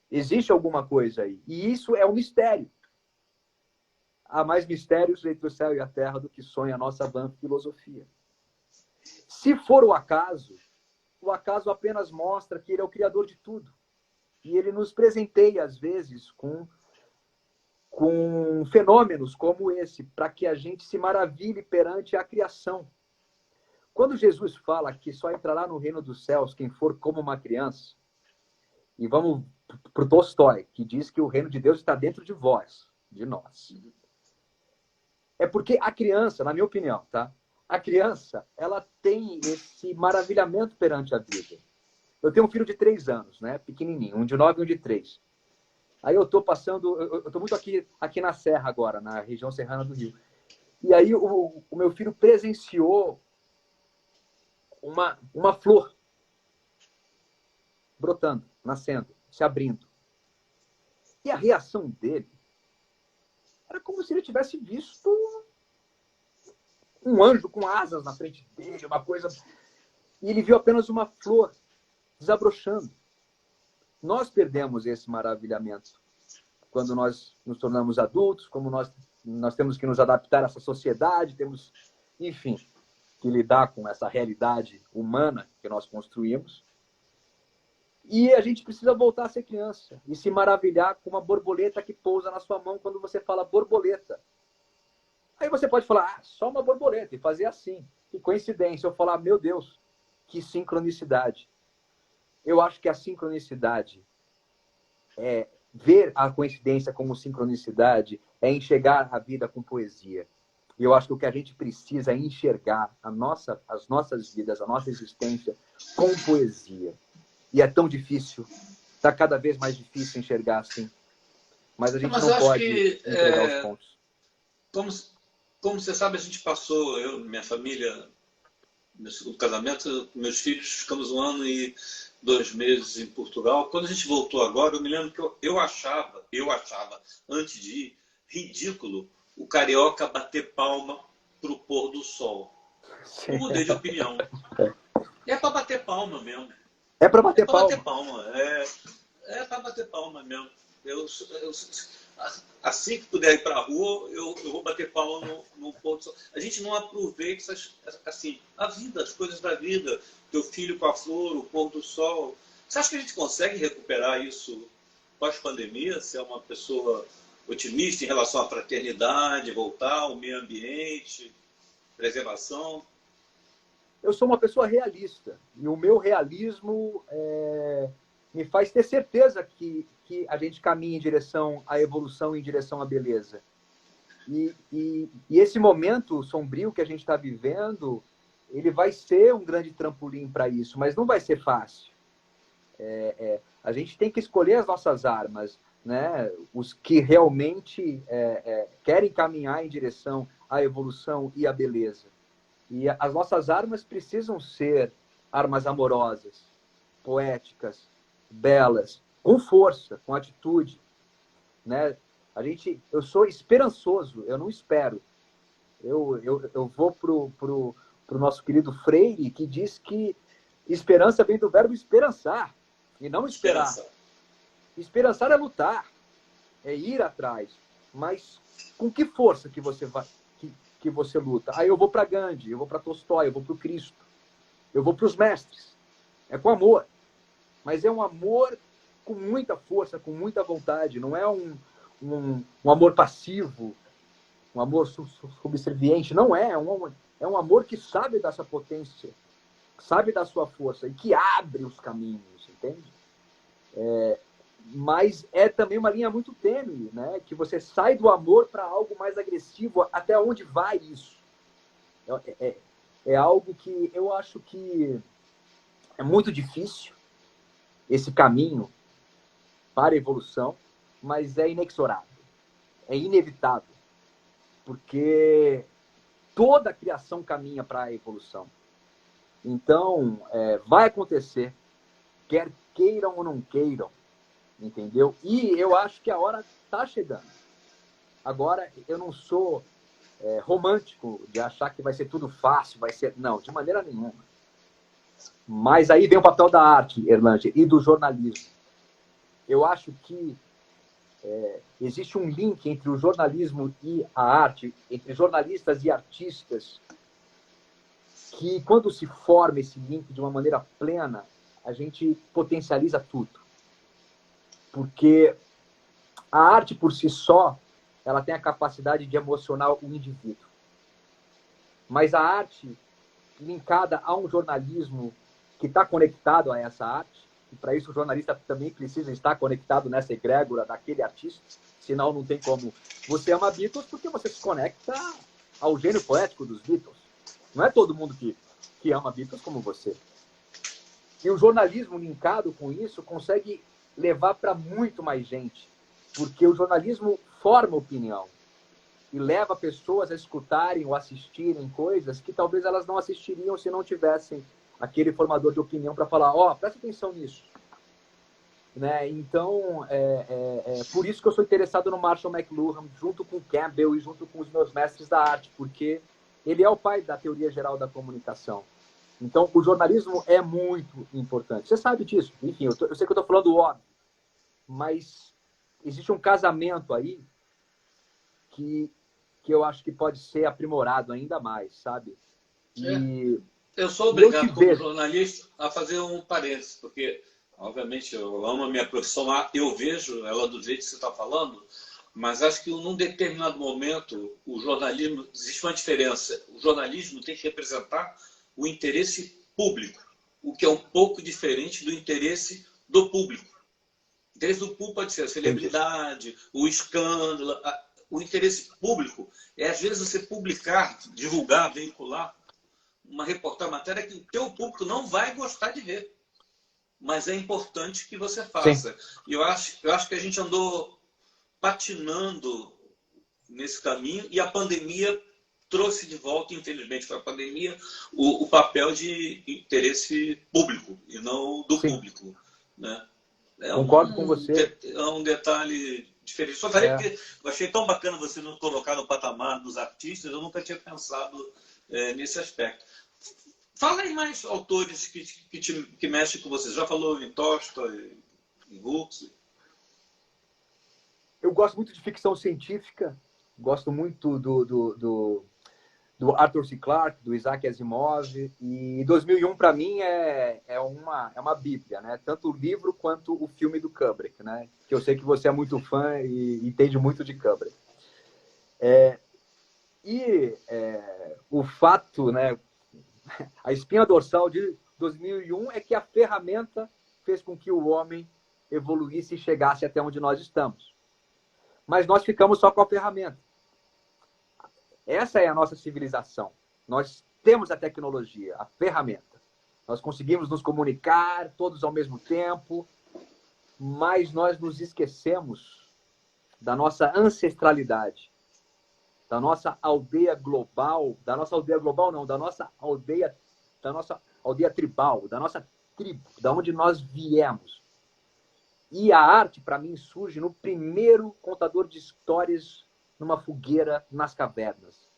Existe alguma coisa aí. E isso é um mistério. Há mais mistérios entre o céu e a terra do que sonha a nossa vã filosofia. Se for o acaso apenas mostra que ele é o criador de tudo. E ele nos presenteia, às vezes, com fenômenos como esse, para que a gente se maravilhe perante a criação. Quando Jesus fala que só entrará no reino dos céus quem for como uma criança, e vamos para o Tolstói, que diz que o reino de Deus está dentro de vós, de nós. É porque a criança, na minha opinião, tá? A criança, ela tem esse maravilhamento perante a vida. Eu tenho um filho de 3 anos, né? Pequenininho, um de 9 e um de 3. Aí eu estou passando, eu estou muito aqui na Serra agora, na região serrana do Rio. E aí o meu filho presenciou uma flor brotando, nascendo, se abrindo. E a reação dele era como se ele tivesse visto um anjo com asas na frente dele, uma coisa... E ele viu apenas uma flor desabrochando. Nós perdemos esse maravilhamento quando nós nos tornamos adultos, como nós temos que nos adaptar a essa sociedade, temos, enfim, que lidar com essa realidade humana que nós construímos. E a gente precisa voltar a ser criança e se maravilhar com uma borboleta que pousa na sua mão quando você fala borboleta. Aí você pode falar, só uma borboleta, e fazer assim. Que coincidência. Eu falar, meu Deus, que sincronicidade. Eu acho que a sincronicidade é ver a coincidência como sincronicidade, é enxergar a vida com poesia. E eu acho que o que a gente precisa é enxergar as nossas vidas, a nossa existência com poesia. E é tão difícil, está cada vez mais difícil enxergar assim. Mas a gente não pode entregar os pontos. Como você sabe, a gente passou, eu, minha família, meu segundo casamento, meus filhos, ficamos 1 ano e 2 meses em Portugal. Quando a gente voltou agora, eu me lembro que eu achava, antes de ir, ridículo o carioca bater palma para o pôr do sol. Eu mudei de opinião. É para bater palma mesmo. É para bater palma. É para bater palma mesmo. Assim que puder ir para a rua, eu vou bater palma no pôr do sol. A gente não aproveita assim, a vida, as coisas da vida. Teu filho com a flor, o pôr do sol. Você acha que a gente consegue recuperar isso pós-pandemia? Se é uma pessoa otimista em relação à fraternidade, voltar ao meio ambiente, preservação? Eu sou uma pessoa realista. E o meu realismo me faz ter certeza que a gente caminha em direção à evolução, em direção à beleza. E esse momento sombrio que a gente está vivendo, ele vai ser um grande trampolim para isso, mas não vai ser fácil. A gente tem que escolher as nossas armas, né? Os que realmente querem caminhar em direção à evolução e à beleza. E as nossas armas precisam ser armas amorosas, poéticas, belas, com força, com atitude, né? Eu sou esperançoso, eu não espero. Eu vou pro nosso querido Freire, que diz que esperança vem do verbo esperançar, e não esperar. Esperançar é lutar, é ir atrás. Mas com que força que você luta? Aí eu vou para Gandhi, eu vou para Tolstói, eu vou para o Cristo, eu vou para os mestres. É com amor. Mas é um amor com muita força, com muita vontade. Não é um amor passivo, um amor subserviente. Não é. É um amor que sabe da sua potência, sabe da sua força e que abre os caminhos, entende? Mas é também uma linha muito tênue, né? Que você sai do amor para algo mais agressivo. Até onde vai isso? É algo que eu acho que é muito difícil, esse caminho para a evolução, mas é inexorável, é inevitável, porque toda a criação caminha para a evolução. Então, vai acontecer, quer queiram ou não queiram, entendeu? E eu acho que a hora está chegando. Agora, eu não sou romântico de achar que vai ser tudo fácil, não, de maneira nenhuma. Mas aí vem o papel da arte, Erlanger, e do jornalismo. Eu acho que existe um link entre o jornalismo e a arte, entre jornalistas e artistas, que quando se forma esse link de uma maneira plena, a gente potencializa tudo. porque a arte por si só, ela tem a capacidade de emocionar o indivíduo. Mas a arte linkada a um jornalismo que está conectado a essa arte, e para isso o jornalista também precisa estar conectado nessa egrégora daquele artista, senão não tem como. Você ama Beatles porque você se conecta ao gênio poético dos Beatles. Não é todo mundo que ama Beatles como você. E o jornalismo linkado com isso consegue levar para muito mais gente, porque o jornalismo forma opinião e leva pessoas a escutarem ou assistirem coisas que talvez elas não assistiriam se não tivessem aquele formador de opinião para falar, presta atenção nisso. Né? Então, por isso que eu sou interessado no Marshall McLuhan, junto com Campbell e junto com os meus mestres da arte, porque ele é o pai da teoria geral da comunicação. Então, o jornalismo é muito importante. Você sabe disso. Enfim, eu sei que eu estou falando óbvio, mas existe um casamento aí que eu acho que pode ser aprimorado ainda mais, sabe? Eu sou obrigado, como jornalista, a fazer um parênteses, porque, obviamente, eu amo a minha profissão, eu vejo ela do jeito que você está falando, mas acho que num determinado momento, o jornalismo, existe uma diferença. O jornalismo tem que representar o interesse público, o que é um pouco diferente do interesse do público. O interesse do público pode ser a celebridade, o escândalo. O interesse público é, às vezes, você publicar, divulgar, veicular uma reportagem, matéria que o teu público não vai gostar de ver. Mas é importante que você faça. Sim. E eu acho que a gente andou patinando nesse caminho e a pandemia trouxe de volta, infelizmente, para a pandemia, o papel de interesse público e não do Sim. público. Né? Concordo com você. É um detalhe diferente. Só falei porque eu achei tão bacana você nos colocar no patamar dos artistas, eu nunca tinha pensado nesse aspecto. Fala em mais autores que mexem com você. Já falou em Tolstói, em Huxley? Eu gosto muito de ficção científica, gosto muito do Arthur C. Clarke, do Isaac Asimov, e 2001 para mim é uma bíblia, né? Tanto o livro quanto o filme do Kubrick, né? Que eu sei que você é muito fã e entende muito de Kubrick. O fato, né? A espinha dorsal de 2001 é que a ferramenta fez com que o homem evoluísse e chegasse até onde nós estamos. Mas nós ficamos só com a ferramenta. Essa é a nossa civilização. Nós temos a tecnologia, a ferramenta. Nós conseguimos nos comunicar todos ao mesmo tempo, mas nós nos esquecemos da nossa ancestralidade, da nossa aldeia global, da nossa aldeia tribal, da nossa tribo, da onde nós viemos. E a arte, para mim, surge no primeiro contador de histórias numa fogueira nas cavernas,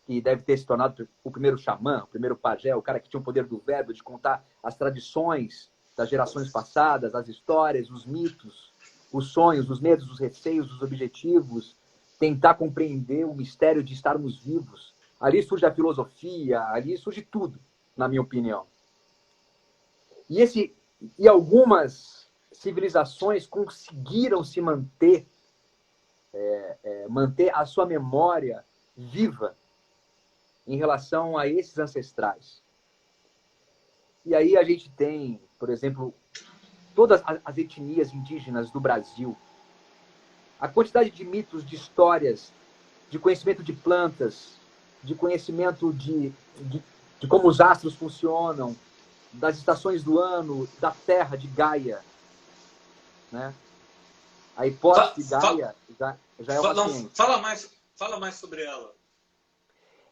que deve ter se tornado o primeiro xamã, o primeiro pajé, o cara que tinha o poder do verbo de contar as tradições das gerações passadas, as histórias, os mitos, os sonhos, os medos, os receios, os objetivos, tentar compreender o mistério de estarmos vivos. Ali surge a filosofia, ali surge tudo, na minha opinião. E algumas civilizações conseguiram se manter a sua memória viva em relação a esses ancestrais. E aí a gente tem, por exemplo, todas as etnias indígenas do Brasil, a quantidade de mitos, de histórias, de conhecimento de plantas, de conhecimento de como os astros funcionam, das estações do ano, da Terra, de Gaia. Né? A hipótese de Gaia já é uma ciência. Fala mais sobre ela.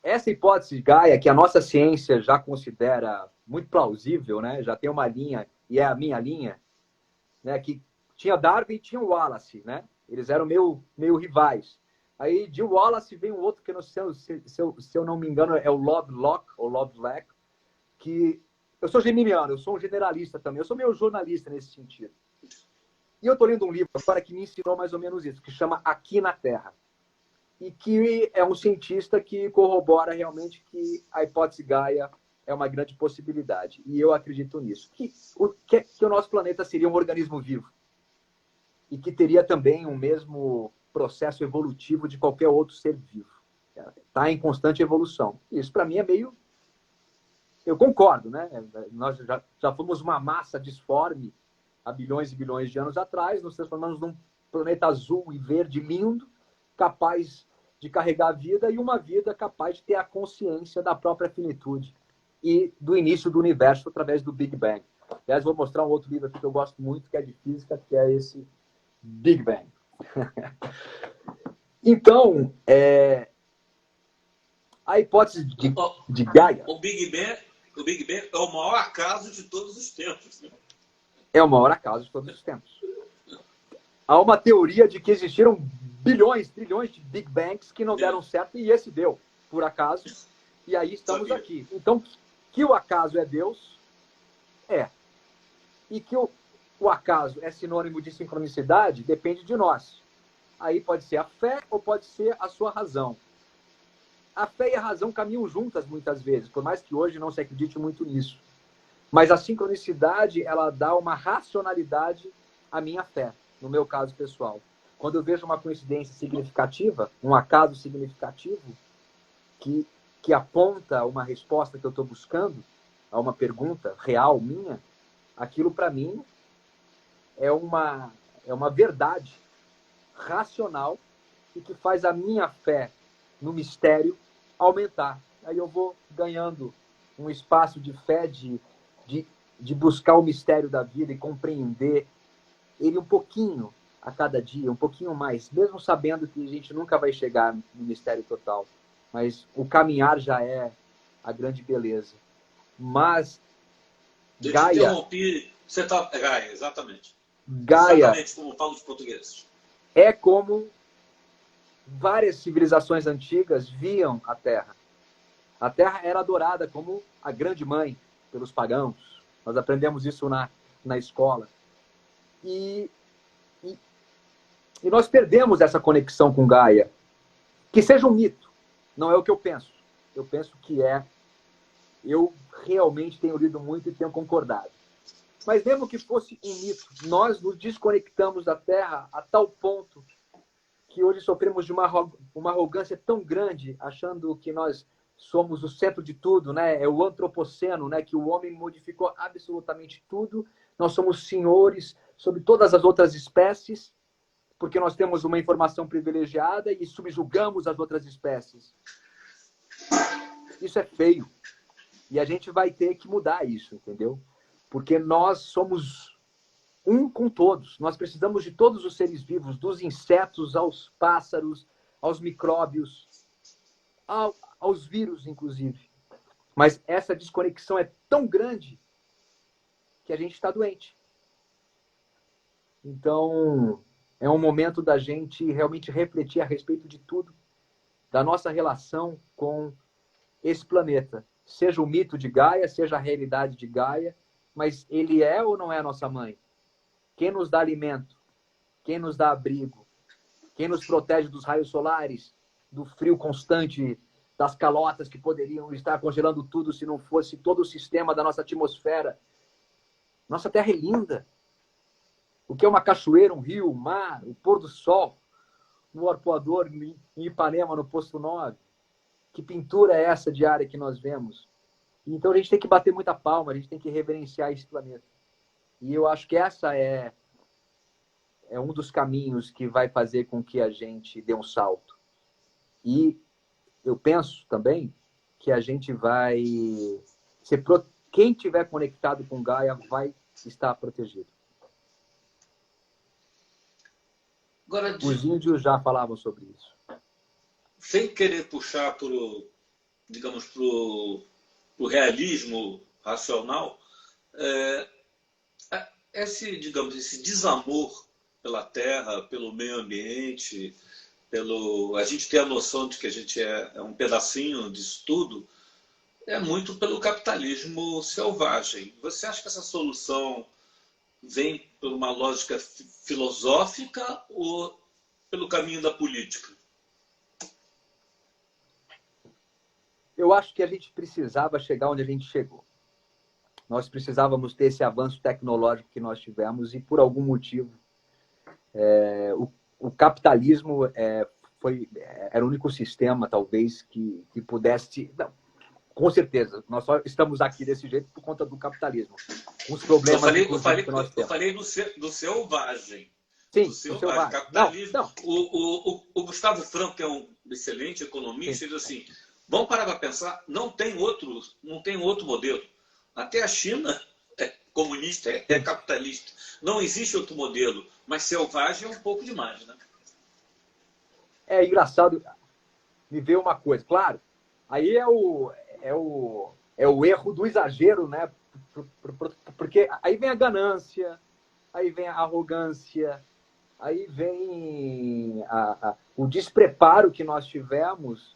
Essa hipótese de Gaia, que a nossa ciência já considera muito plausível, né? Já tem uma linha, e é a minha linha, né? Que tinha Darwin e tinha Wallace, né? Eles eram meio rivais. Aí de Wallace vem um outro que, se eu não me engano, é o Lovelock, ou Lovelock, que eu sou geminiano, eu sou um generalista também, eu sou meio jornalista nesse sentido. E eu estou lendo um livro agora que me ensinou mais ou menos isso, que chama Aqui na Terra. E que é um cientista que corrobora realmente que a hipótese Gaia é uma grande possibilidade. E eu acredito nisso. Que o nosso planeta seria um organismo vivo. e que teria também o mesmo processo evolutivo de qualquer outro ser vivo. Está em constante evolução. Isso, para mim, é meio... Eu concordo, né? Nós já fomos uma massa disforme há bilhões e bilhões de anos atrás, nos transformamos num planeta azul e verde lindo, capaz de carregar a vida e uma vida capaz de ter a consciência da própria finitude e do início do universo através do Big Bang. Aliás, vou mostrar um outro livro aqui que eu gosto muito, que é de física, que é esse Big Bang. Então, a hipótese de Gaia... O Big Bang é o maior acaso de todos os tempos. Né? É o maior acaso de todos os tempos. Há uma teoria de que existiram bilhões, trilhões de Big Bangs que não deram certo, e esse deu, por acaso. E aí estamos aqui. Então, que o acaso é Deus, e que o acaso é sinônimo de sincronicidade, depende de nós. Aí pode ser a fé ou pode ser a sua razão. A fé e a razão caminham juntas muitas vezes, por mais que hoje não se acredite muito nisso. Mas a sincronicidade, ela dá uma racionalidade à minha fé, no meu caso pessoal. Quando eu vejo uma coincidência significativa, um acaso significativo, que aponta uma resposta que eu estou buscando, a uma pergunta real minha, aquilo para mim é uma verdade racional e que faz a minha fé no mistério aumentar. Aí eu vou ganhando um espaço de fé, de buscar o mistério da vida e compreender ele um pouquinho a cada dia, um pouquinho mais, mesmo sabendo que a gente nunca vai chegar no mistério total. Mas o caminhar já é a grande beleza. Mas Gaia... Eu te interrompi, você está... Gaia, exatamente. Gaia... Exatamente como falam os portugueses. É como várias civilizações antigas viam a Terra. A Terra era adorada como a grande mãe pelos pagãos. Nós aprendemos isso na escola. E nós perdemos essa conexão com Gaia. Que seja um mito. Não é o que eu penso. Eu penso que é. Eu realmente tenho lido muito e tenho concordado. Mas mesmo que fosse um mito, nós nos desconectamos da Terra a tal ponto que hoje sofremos de uma arrogância tão grande, achando que nós somos o centro de tudo, né? É o antropoceno, né? Que o homem modificou absolutamente tudo. Nós somos senhores sobre todas as outras espécies, porque nós temos uma informação privilegiada e subjugamos as outras espécies. Isso é feio. E a gente vai ter que mudar isso, entendeu? Porque nós somos um com todos. Nós precisamos de todos os seres vivos, dos insetos aos pássaros, aos micróbios, aos vírus, inclusive. Mas essa desconexão é tão grande que a gente está doente. Então, é um momento da gente realmente refletir a respeito de tudo, da nossa relação com esse planeta. Seja o mito de Gaia, seja a realidade de Gaia, mas ele é ou não é a nossa mãe? Quem nos dá alimento? Quem nos dá abrigo? Quem nos protege dos raios solares, do frio constante, das calotas que poderiam estar congelando tudo se não fosse todo o sistema da nossa atmosfera? Nossa Terra é linda. O que é uma cachoeira, um rio, um mar, o pôr do sol, no arpoador em Ipanema, no posto 9. Que pintura é essa diária que nós vemos? Então a gente tem que bater muita palma, a gente tem que reverenciar esse planeta. E eu acho que essa é um dos caminhos que vai fazer com que a gente dê um salto. E eu penso também que a gente vai... Quem tiver conectado com Gaia vai estar protegido. Agora, os índios já falavam sobre isso. Sem querer puxar para o realismo racional, esse desamor pela terra, pelo meio ambiente, a gente ter a noção de que a gente é um pedacinho disso tudo, é muito pelo capitalismo selvagem. Você acha que essa solução vem por uma lógica filosófica ou pelo caminho da política? Eu acho que a gente precisava chegar onde a gente chegou. Nós precisávamos ter esse avanço tecnológico que nós tivemos e, por algum motivo, o capitalismo era o único sistema, talvez, que pudesse... Não, com certeza, nós só estamos aqui desse jeito por conta do capitalismo. Os problemas eu falei do selvagem. Sim, do selvagem. Capitalismo. Não. O Gustavo Franco, que é um excelente economista, diz assim, vamos parar para pensar, não tem outro modelo. Até a China é comunista, é capitalista. Não existe outro modelo, mas selvagem é um pouco demais, né? É engraçado me ver uma coisa, claro, aí é o erro do exagero, né? Porque aí vem a ganância, aí vem a arrogância, aí vem o despreparo que nós tivemos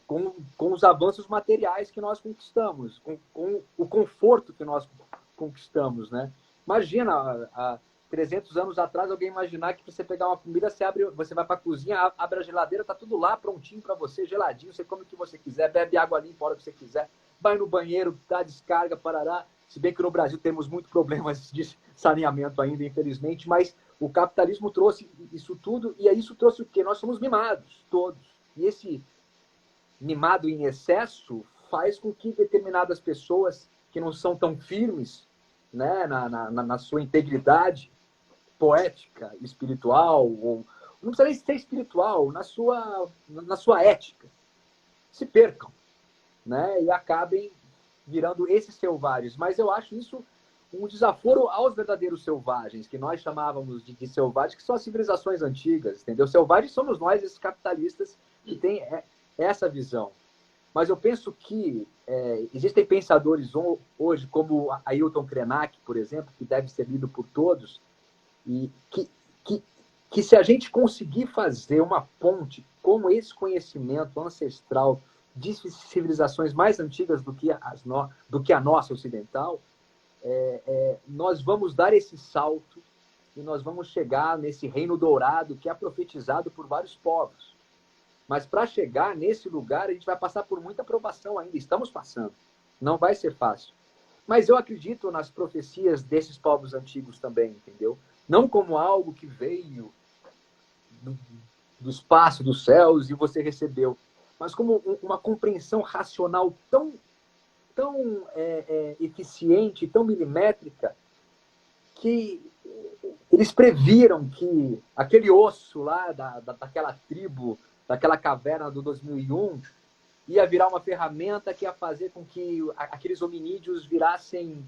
com os avanços materiais que nós conquistamos, com o conforto que nós conquistamos, né? Imagina, há 300 anos atrás, alguém imaginar que você pegar uma comida, você vai para a cozinha, abre a geladeira, tá tudo lá prontinho para você, geladinho, você come o que você quiser, bebe água limpa a hora que você quiser, vai no banheiro, dá descarga, parará. Se bem que no Brasil temos muitos problemas de saneamento ainda, infelizmente, mas o capitalismo trouxe isso tudo, e isso trouxe o quê? Nós somos mimados, todos. E esse mimado em excesso faz com que determinadas pessoas que não são tão firmes, né, na sua integridade poética, espiritual, ou não precisa nem ser espiritual, na sua ética, se percam, né, e acabem virando esses selvagens. Mas eu acho isso um desaforo aos verdadeiros selvagens, que nós chamávamos de selvagens, que são as civilizações antigas, entendeu? Selvagens somos nós, esses capitalistas, que têm essa visão. Mas eu penso que existem pensadores hoje, como Ailton Krenak, por exemplo, que deve ser lido por todos, e que se a gente conseguir fazer uma ponte com esse conhecimento ancestral de civilizações mais antigas do que a nossa ocidental, nós vamos dar esse salto e nós vamos chegar nesse reino dourado que é profetizado por vários povos. Mas para chegar nesse lugar, a gente vai passar por muita provação ainda. Estamos passando. Não vai ser fácil. Mas eu acredito nas profecias desses povos antigos também, entendeu? Não como algo que veio do espaço, dos céus, e você recebeu, mas como uma compreensão racional tão eficiente, tão milimétrica, que eles previram que aquele osso lá daquela tribo, daquela caverna do 2001, ia virar uma ferramenta que ia fazer com que aqueles hominídeos virassem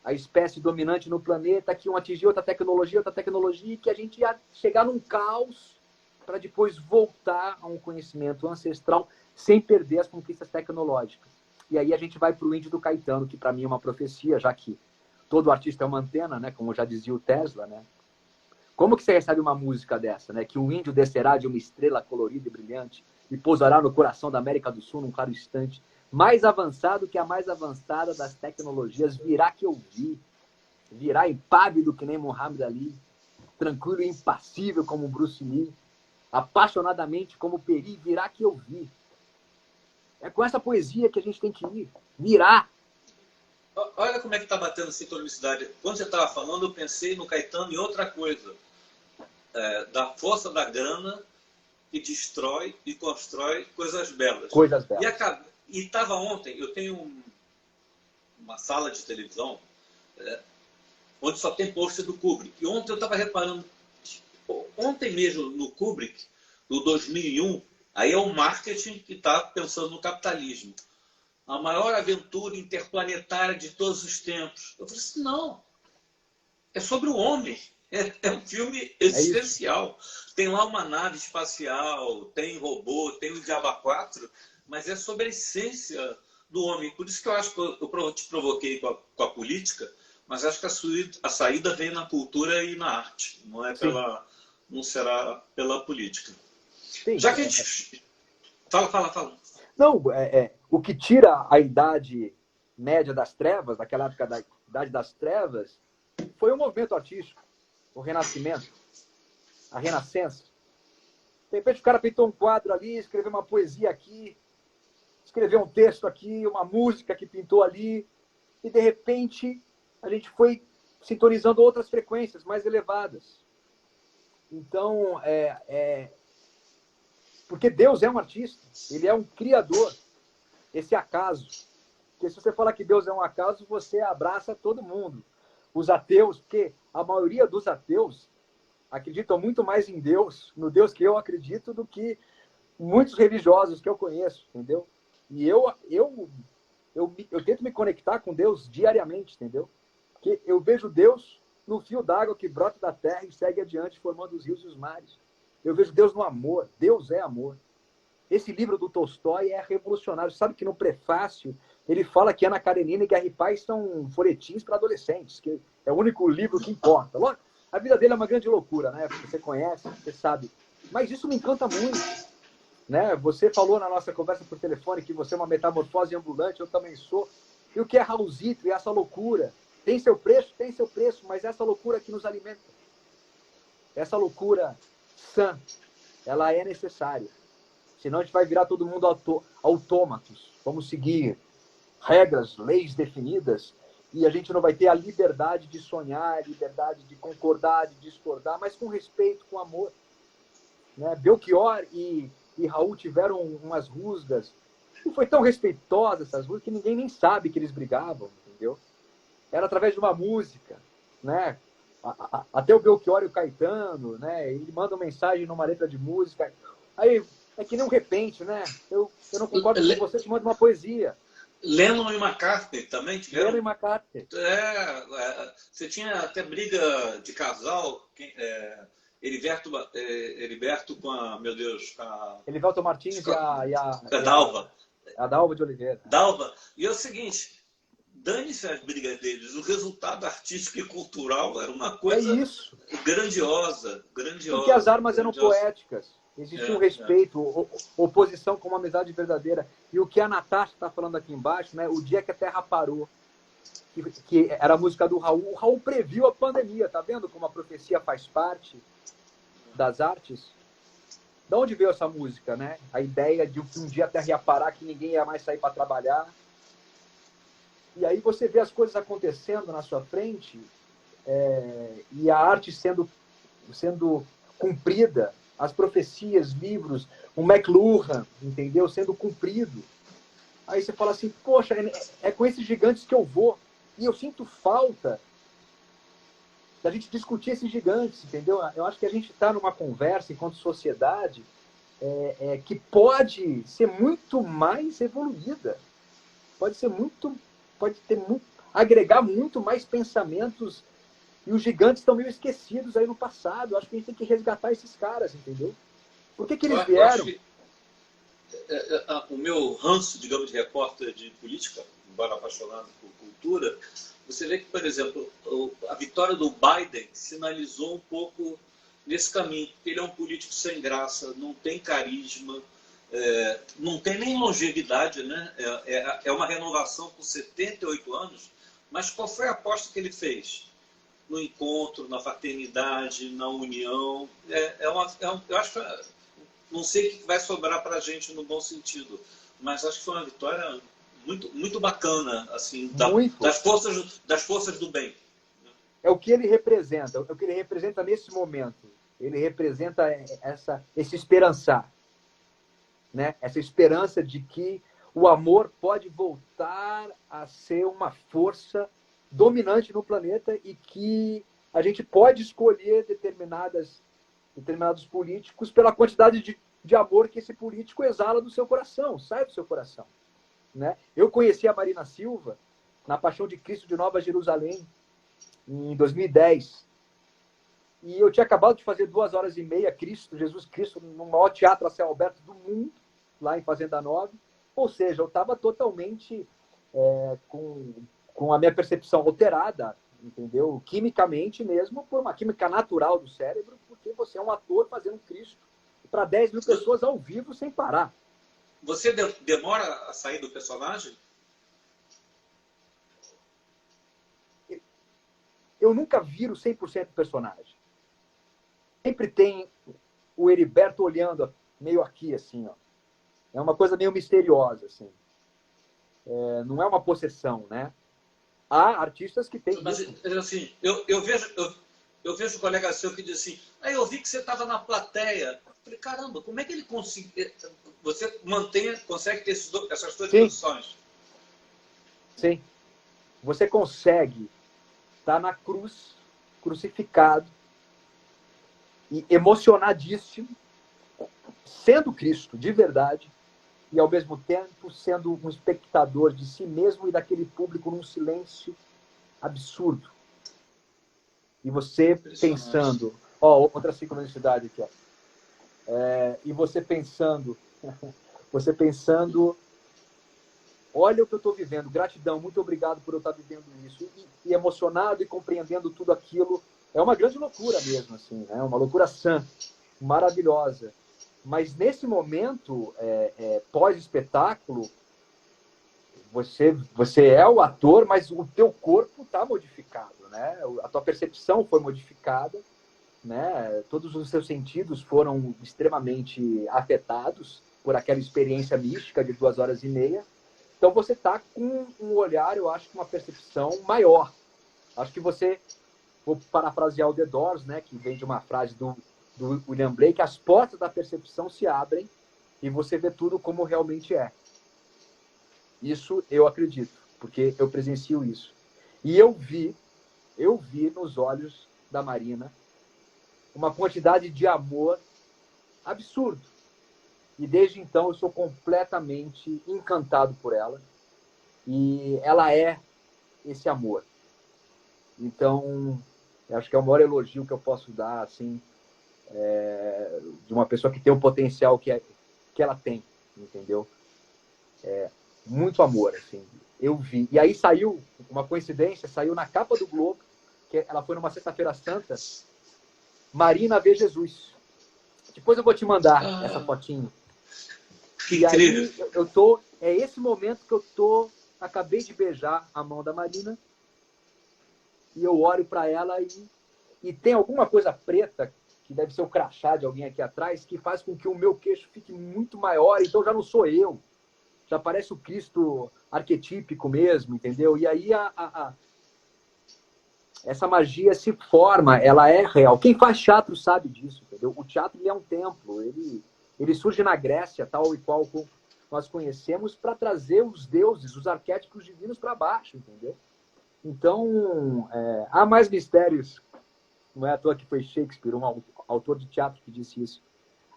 a espécie dominante no planeta, que iam atingir outra tecnologia, e que a gente ia chegar num caos para depois voltar a um conhecimento ancestral sem perder as conquistas tecnológicas. E aí a gente vai para o Índio do Caetano, que para mim é uma profecia, já que todo artista é uma antena, né? Como já dizia o Tesla, né? Como que você recebe uma música dessa, né? Que um índio descerá de uma estrela colorida e brilhante e pousará no coração da América do Sul num claro instante. Mais avançado que a mais avançada das tecnologias, virá que eu vi. Virá impávido que nem Muhammad Ali, tranquilo e impassível como Bruce Lee, apaixonadamente como Peri, virá que eu vi. É com essa poesia que a gente tem que ir. Virá. Olha como é que está batendo sincronicidade. Quando você estava falando, eu pensei no Caetano e outra coisa. Da força da grana que destrói e constrói coisas belas. Coisas belas. E estava ontem, eu tenho uma sala de televisão onde só tem pôster do Kubrick. E ontem eu estava reparando, ontem mesmo no Kubrick, do 2001, aí é o marketing que está pensando no capitalismo. A maior aventura interplanetária de todos os tempos. Eu falei assim, não. É sobre o homem. É um filme existencial. Tem lá uma nave espacial, tem robô, tem o Diaba 4, mas é sobre a essência do homem. Por isso que eu acho que eu te provoquei com a política, mas acho que a saída vem na cultura e na arte. Não será pela política. Sim. Já que a gente... Fala. Não, o que tira a idade média das trevas, daquela época da idade das trevas, foi o movimento artístico, o renascimento, a renascença. De repente o cara pintou um quadro ali, escreveu uma poesia aqui, escreveu um texto aqui, uma música que pintou ali, e de repente a gente foi sintonizando outras frequências mais elevadas. Então, porque Deus é um artista, ele é um criador. Esse acaso. Porque se você falar que Deus é um acaso, você abraça todo mundo. Os ateus, porque a maioria dos ateus acreditam muito mais em Deus, no Deus que eu acredito, do que muitos religiosos que eu conheço, entendeu? E eu tento me conectar com Deus diariamente, entendeu? Porque eu vejo Deus no fio d'água que brota da terra e segue adiante, formando os rios e os mares. Eu vejo Deus no amor. Deus é amor. Esse livro do Tolstói é revolucionário. Sabe que no prefácio ele fala que Ana Karenina e Guerra e Paz são folhetins para adolescentes, que é o único livro que importa. A vida dele é uma grande loucura, né? Você conhece, você sabe. Mas isso me encanta muito. Né? Você falou na nossa conversa por telefone que você é uma metamorfose ambulante, eu também sou. E o que é Raulzito e essa loucura? Tem seu preço, mas essa loucura que nos alimenta. Essa loucura sã, ela é necessária. Senão a gente vai virar todo mundo autômatos. Vamos seguir regras, leis definidas, e a gente não vai ter a liberdade de sonhar, a liberdade de concordar, de discordar, mas com respeito, com amor. Né? Belchior e Raul tiveram umas rusgas, e foi tão respeitosa essas rusgas que ninguém nem sabe que eles brigavam, entendeu? Era através de uma música, né? Até o Belchior e o Caetano, né? Ele manda uma mensagem numa letra de música, aí é que nem um repente, né? Eu não concordo com você, te manda uma poesia. Lennon e McCartney também tiveram. Lennon e McCartney. Você tinha até briga de casal, Heriberto com a, meu Deus, com a... Heriberto Martins e a Dalva. A Dalva de Oliveira. Dalva. E é o seguinte, dane-se as brigas deles, o resultado artístico e cultural era uma coisa grandiosa. Porque as armas eram poéticas. Existia um respeito, oposição com uma amizade verdadeira. E o que a Natasha está falando aqui embaixo, né? O dia que a Terra parou, que era a música do Raul. O Raul previu a pandemia, tá vendo como a profecia faz parte das artes? De onde veio essa música, né? A ideia de que um dia a Terra ia parar, que ninguém ia mais sair para trabalhar. E aí você vê as coisas acontecendo na sua frente, e a arte sendo cumprida, as profecias, livros, o McLuhan, entendeu? Sendo cumprido. Aí você fala assim, poxa, é com esses gigantes que eu vou. E eu sinto falta da gente discutir esses gigantes, entendeu? Eu acho que a gente está numa conversa, enquanto sociedade, que pode ser muito mais evoluída. Agregar muito mais pensamentos. E os gigantes estão meio esquecidos aí no passado. Eu acho que a gente tem que resgatar esses caras, entendeu? Por que eles vieram? O meu ranço, digamos, de repórter de política, embora apaixonado por cultura, você vê que, por exemplo, a vitória do Biden sinalizou um pouco nesse caminho. Ele é um político sem graça, não tem carisma, não tem nem longevidade, né? É uma renovação com 78 anos, mas qual foi a aposta que ele fez? No encontro, na fraternidade, na união. Eu acho que não sei o que vai sobrar para a gente no bom sentido, mas acho que foi uma vitória muito, muito bacana, assim, das forças do bem. É o que ele representa, é o que ele representa nesse momento. Ele representa esse esperançar, né? Essa esperança de que o amor pode voltar a ser uma força dominante no planeta e que a gente pode escolher determinados políticos pela quantidade de amor que esse político exala do seu coração, sai do seu coração. Né? Eu conheci a Marina Silva na Paixão de Cristo de Nova Jerusalém, em 2010. E eu tinha acabado de fazer 2h30 Jesus Cristo, no maior teatro a céu aberto do mundo, lá em Fazenda 9. Ou seja, eu estava totalmente com a minha percepção alterada, entendeu? Quimicamente mesmo, por uma química natural do cérebro, porque você é um ator fazendo Cristo para 10 mil pessoas ao vivo sem parar. Você demora a sair do personagem? Eu nunca viro 100% personagem. Sempre tem o Heriberto olhando meio aqui, assim, ó. É uma coisa meio misteriosa, assim. Não é uma possessão, né? Há artistas que têm... Mas, assim, eu vejo... Eu vejo um colega seu que diz assim, aí eu vi que você estava na plateia. Eu falei, caramba, como é que ele consegue... Você consegue ter essas duas Sim, posições? sim. Você consegue estar na cruz, crucificado, e emocionadíssimo, sendo Cristo de verdade, e ao mesmo tempo sendo um espectador de si mesmo e daquele público num silêncio absurdo. E você pensando, outra sincronicidade aqui, e você pensando, olha o que eu estou vivendo, gratidão, muito obrigado por eu estar vivendo isso, e emocionado e compreendendo tudo aquilo, é uma grande loucura mesmo, assim, né? Uma loucura sã, maravilhosa. Mas nesse momento, pós-espetáculo, você é o ator, mas o teu corpo está modificado, né? A tua percepção foi modificada, né? Todos os seus sentidos foram extremamente afetados por aquela experiência mística de 2 horas e meia. Então você está com um olhar, eu acho, com uma percepção maior. Acho que você, vou parafrasear o The Doors, né? Que vem de uma frase do William Blake, as portas da percepção se abrem e você vê tudo como realmente é. Isso eu acredito, porque eu presencio isso. E eu vi nos olhos da Marina uma quantidade de amor absurdo. E desde então eu sou completamente encantado por ela. E ela é esse amor. Então, eu acho que é o maior elogio que eu posso dar, assim, de uma pessoa que tem o potencial que ela tem, entendeu? Muito amor, assim. Eu vi. E aí saiu, uma coincidência, saiu na capa do Globo, que ela foi numa Sexta-feira Santa, Marina vê Jesus. Depois eu vou te mandar essa fotinho. Que e incrível. Aí é esse momento que acabei de beijar a mão da Marina, e eu olho para ela e tem alguma coisa preta, que deve ser o crachá de alguém aqui atrás, que faz com que o meu queixo fique muito maior, então já não sou eu. Já parece o Cristo arquetípico mesmo, entendeu? E aí essa magia se forma, ela é real. Quem faz teatro sabe disso, entendeu? O teatro é um templo, ele surge na Grécia, tal e qual nós conhecemos, para trazer os deuses, os arquétipos divinos para baixo, entendeu? Então, há mais mistérios. Não é à toa que foi Shakespeare, um autor de teatro, que disse isso.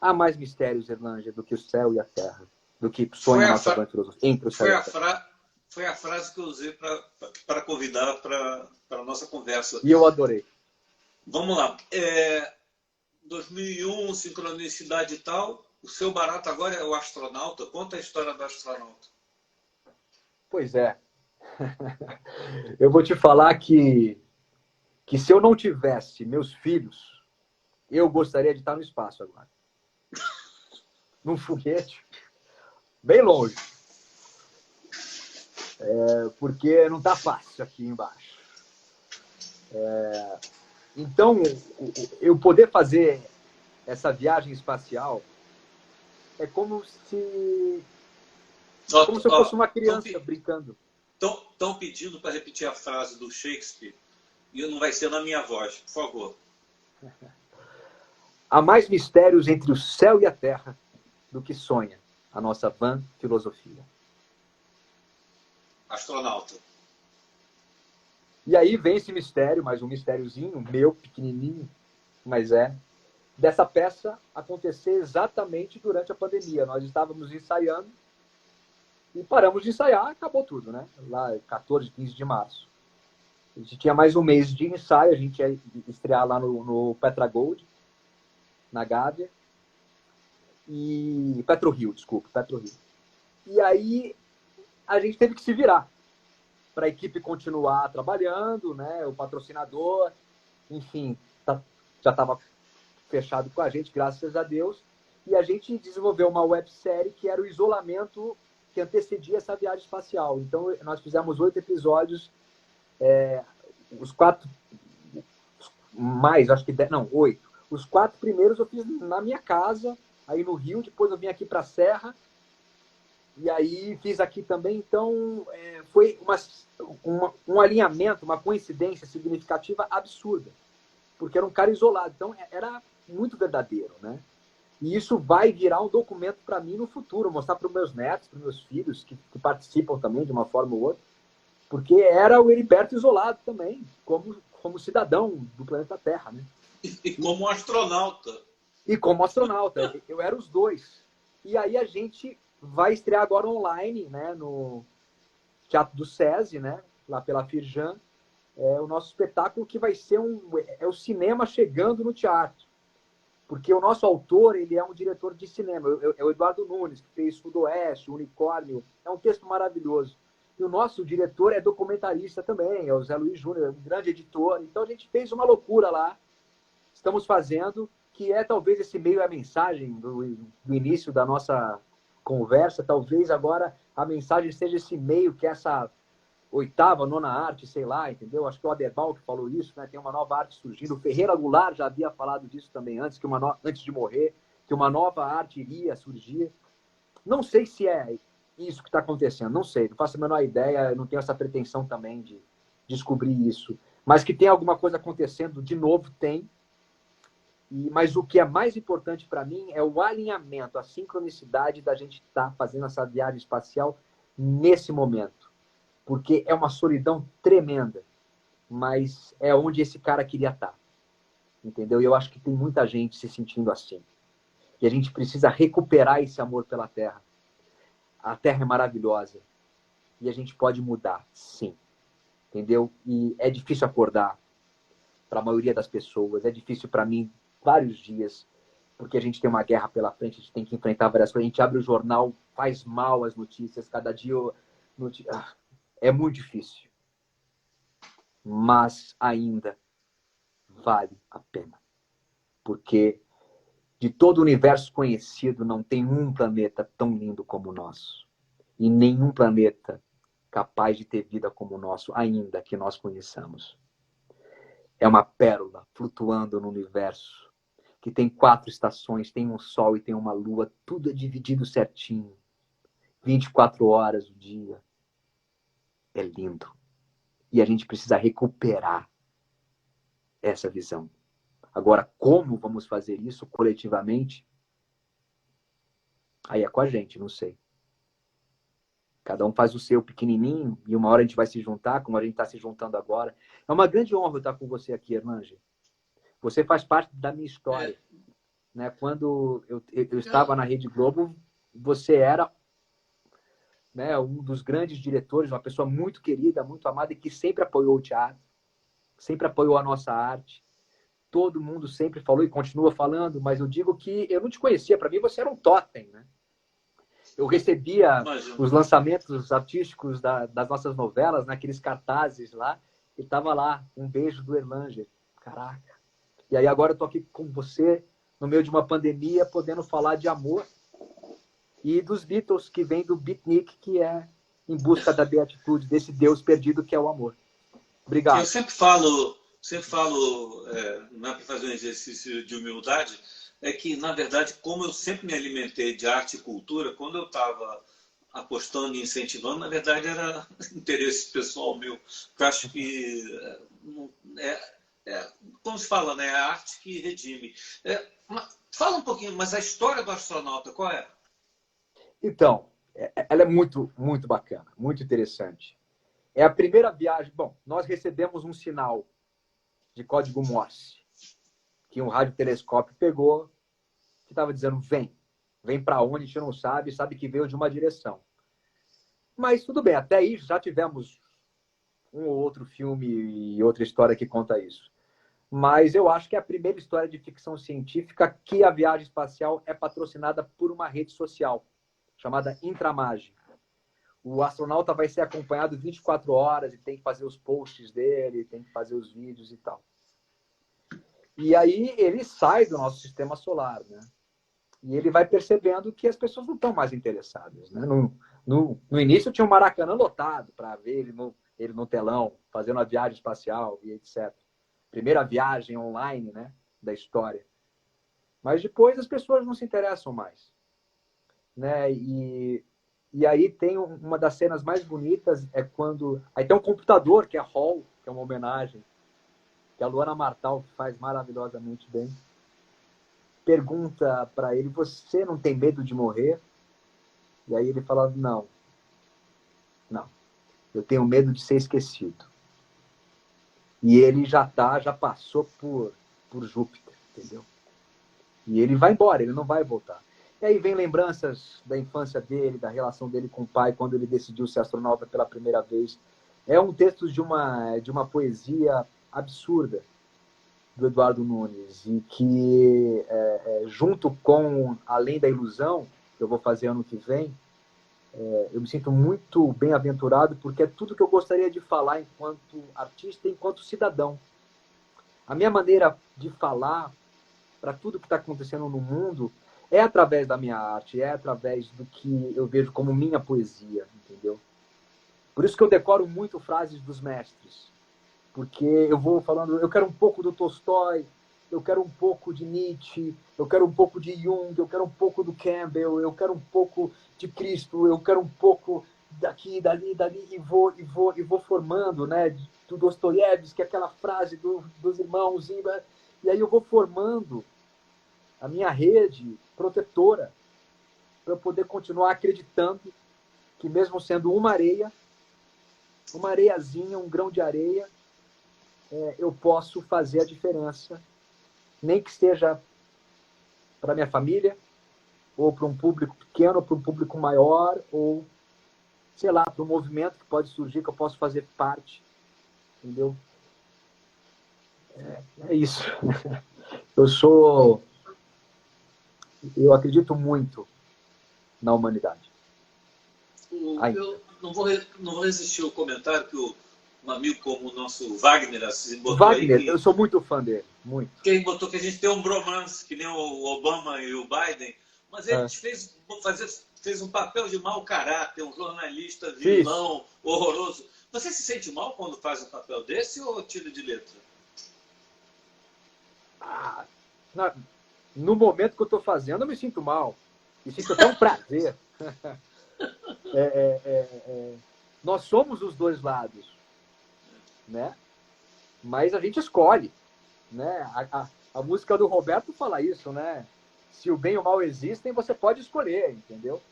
Há mais mistérios, Erlângea, do que o céu e a terra, do que sonha a nossa grande filosofia. Entre o céu e a terra. Foi a frase que eu usei para convidar para a nossa conversa. E eu adorei. Vamos lá. 2001, sincronicidade e tal. O seu barato agora é o astronauta. Conta a história do astronauta. Pois é. Eu vou te falar que se eu não tivesse meus filhos, eu gostaria de estar no espaço agora. Num foguete, bem longe. Porque não está fácil aqui embaixo. Então, eu poder fazer essa viagem espacial é como se eu fosse uma criança brincando. Estão pedindo para repetir a frase do Shakespeare e não vai ser na minha voz, por favor. Há mais mistérios entre o céu e a terra do que sonha a nossa vã filosofia. Astronauta. E aí vem esse mistério, mais um mistériozinho, meu, pequenininho, mas dessa peça acontecer exatamente durante a pandemia. Nós estávamos ensaiando e paramos de ensaiar, acabou tudo, né? Lá, 14, 15 de março. A gente tinha mais um mês de ensaio, a gente ia estrear lá no Petra Gold, na Gávea, e PetroRio. E aí a gente teve que se virar para a equipe continuar trabalhando, né? O patrocinador, enfim, já estava fechado com a gente, graças a Deus, e a gente desenvolveu uma websérie que era o isolamento que antecedia essa viagem espacial. Então, nós fizemos 8 episódios, os 4 mais, acho que 10, não, 8. Os 4 primeiros eu fiz na minha casa, aí no Rio, depois eu vim aqui para a Serra, e aí fiz aqui também. Então, foi um alinhamento, uma coincidência significativa absurda. porque era um cara isolado. Então, era muito verdadeiro, né? E isso vai virar um documento para mim no futuro, mostrar para os meus netos, para os meus filhos, que participam também de uma forma ou outra, porque era o Heriberto isolado também, como cidadão do planeta Terra, né? E como astronauta. E como astronauta. Eu era os dois. E aí a gente vai estrear agora online, né, no Teatro do SESI, né, lá pela Firjan, o nosso espetáculo que vai ser o cinema chegando no teatro. Porque o nosso autor, ele é um diretor de cinema, é o Eduardo Nunes, que fez Sudoeste, Unicórnio, é um texto maravilhoso. E o nosso diretor é documentarista também, é o Zé Luiz Júnior, um grande editor. Então a gente fez uma loucura lá, estamos fazendo, que é talvez esse meio a mensagem do início da nossa conversa, talvez agora a mensagem seja esse meio que essa oitava, nona arte, sei lá, entendeu? Acho que o Aderbal que falou isso, né? Tem uma nova arte surgindo. O Ferreira Goulart já havia falado disso também antes, antes de morrer, que uma nova arte iria surgir. Não sei se é isso que está acontecendo, não sei, não faço a menor ideia, não tenho essa pretensão também de descobrir isso. Mas que tem alguma coisa acontecendo, de novo, tem. Mas o que é mais importante para mim é o alinhamento, a sincronicidade da gente estar fazendo essa viagem espacial nesse momento. Porque é uma solidão tremenda, mas é onde esse cara queria estar. Entendeu? E eu acho que tem muita gente se sentindo assim. E a gente precisa recuperar esse amor pela Terra. A Terra é maravilhosa. E a gente pode mudar, sim. Entendeu? E é difícil acordar para a maioria das pessoas. É difícil para mim vários dias, porque a gente tem uma guerra pela frente, a gente tem que enfrentar várias coisas. A gente abre o jornal, faz mal as notícias, cada dia... É muito difícil. Mas ainda vale a pena. Porque de todo o universo conhecido, não tem um planeta tão lindo como o nosso. E nenhum planeta capaz de ter vida como o nosso, ainda que nós conheçamos. É uma pérola flutuando no universo, que tem 4 estações, tem um sol e tem uma lua, tudo é dividido certinho. 24 horas o dia. É lindo. E a gente precisa recuperar essa visão. Agora, como vamos fazer isso coletivamente? Aí é com a gente, não sei. Cada um faz o seu pequenininho e uma hora a gente vai se juntar, como a gente está se juntando agora. É uma grande honra estar com você aqui, Erlange. Você faz parte da minha história. Né? Quando eu estava na Rede Globo, você era, né, um dos grandes diretores, uma pessoa muito querida, muito amada e que sempre apoiou o teatro, sempre apoiou a nossa arte. Todo mundo sempre falou e continua falando, mas eu digo que eu não te conhecia. Para mim, você era um totem, né? Eu recebia os lançamentos artísticos das nossas novelas, naqueles cartazes lá, e estava lá, um beijo do Erlanger. Caraca. E aí agora eu tô aqui com você, no meio de uma pandemia, podendo falar de amor e dos Beatles, que vem do beatnik, que é em busca da beatitude, desse Deus perdido que é o amor. Obrigado. Eu sempre falo, não é para fazer um exercício de humildade, é que, na verdade, como eu sempre me alimentei de arte e cultura, quando eu estava apostando e incentivando, na verdade era interesse pessoal meu. Eu acho que como se fala, né? É a arte que redime. Fala um pouquinho, mas a história do astronauta, qual é? Então, ela é muito, muito bacana, muito interessante. É a primeira viagem. Bom, nós recebemos um sinal de código Morse, que um radiotelescópio pegou, que estava dizendo, vem. Vem para onde, a gente não sabe, sabe que veio de uma direção. Mas tudo bem, até isso já tivemos um ou outro filme e outra história que conta isso. Mas eu acho que é a primeira história de ficção científica que a viagem espacial é patrocinada por uma rede social, chamada Intramage. O astronauta vai ser acompanhado 24 horas e tem que fazer os posts dele, tem que fazer os vídeos e tal. E aí ele sai do nosso sistema solar, né? E ele vai percebendo que as pessoas não estão mais interessadas, né? No início tinha um Maracanã lotado para ver ele no telão, fazendo a viagem espacial e etc. Primeira viagem online, né, da história. Mas depois as pessoas não se interessam mais, né? E aí tem uma das cenas mais bonitas, é quando... Aí tem um computador, que é Hall, que é uma homenagem. que a Luana Martal faz maravilhosamente bem, pergunta para ele: você não tem medo de morrer? E aí ele fala: não, eu tenho medo de ser esquecido. E ele já passou por Júpiter, entendeu? E ele vai embora, ele não vai voltar. E aí vem lembranças da infância dele, da relação dele com o pai, quando ele decidiu ser astronauta pela primeira vez. É um texto de uma poesia absurda do Eduardo Nunes, e que, junto com Além da Ilusão, que eu vou fazer ano que vem, eu me sinto muito bem-aventurado, porque é tudo que eu gostaria de falar enquanto artista e enquanto cidadão. A minha maneira de falar para tudo que está acontecendo no mundo é através da minha arte, é através do que eu vejo como minha poesia, entendeu? Por isso que eu decoro muito frases dos mestres, porque eu vou falando, eu quero um pouco do Tolstói, eu quero um pouco de Nietzsche, eu quero um pouco de Jung, eu quero um pouco do Campbell, eu quero um pouco de Cristo, eu quero um pouco daqui, dali, e vou formando, né, do Dostoiévski, aquela frase dos irmãos, e aí eu vou formando a minha rede protetora para eu poder continuar acreditando que, mesmo sendo uma areiazinha, um grão de areia, eu posso fazer a diferença, nem que seja para minha família, ou para um público pequeno, ou para um público maior, ou, sei lá, para um movimento que pode surgir, que eu posso fazer parte, entendeu? É isso. Eu acredito muito na humanidade. Eu não vou resistir ao comentário que um amigo como o nosso Wagner assim, botou Wagner, aí. eu sou muito fã dele, muito. Quem botou que a gente tem um bromance, que nem o Obama e o Biden, mas ele fez um papel de mau caráter, um jornalista vilão, horroroso. Você se sente mal quando faz um papel desse ou tira de letra? No momento que eu estou fazendo, eu me sinto mal. Me sinto até um prazer. Nós somos os dois lados, né? Mas a gente escolhe, né? A música do Roberto fala isso, né? Se o bem e o mal existem, você pode escolher, entendeu?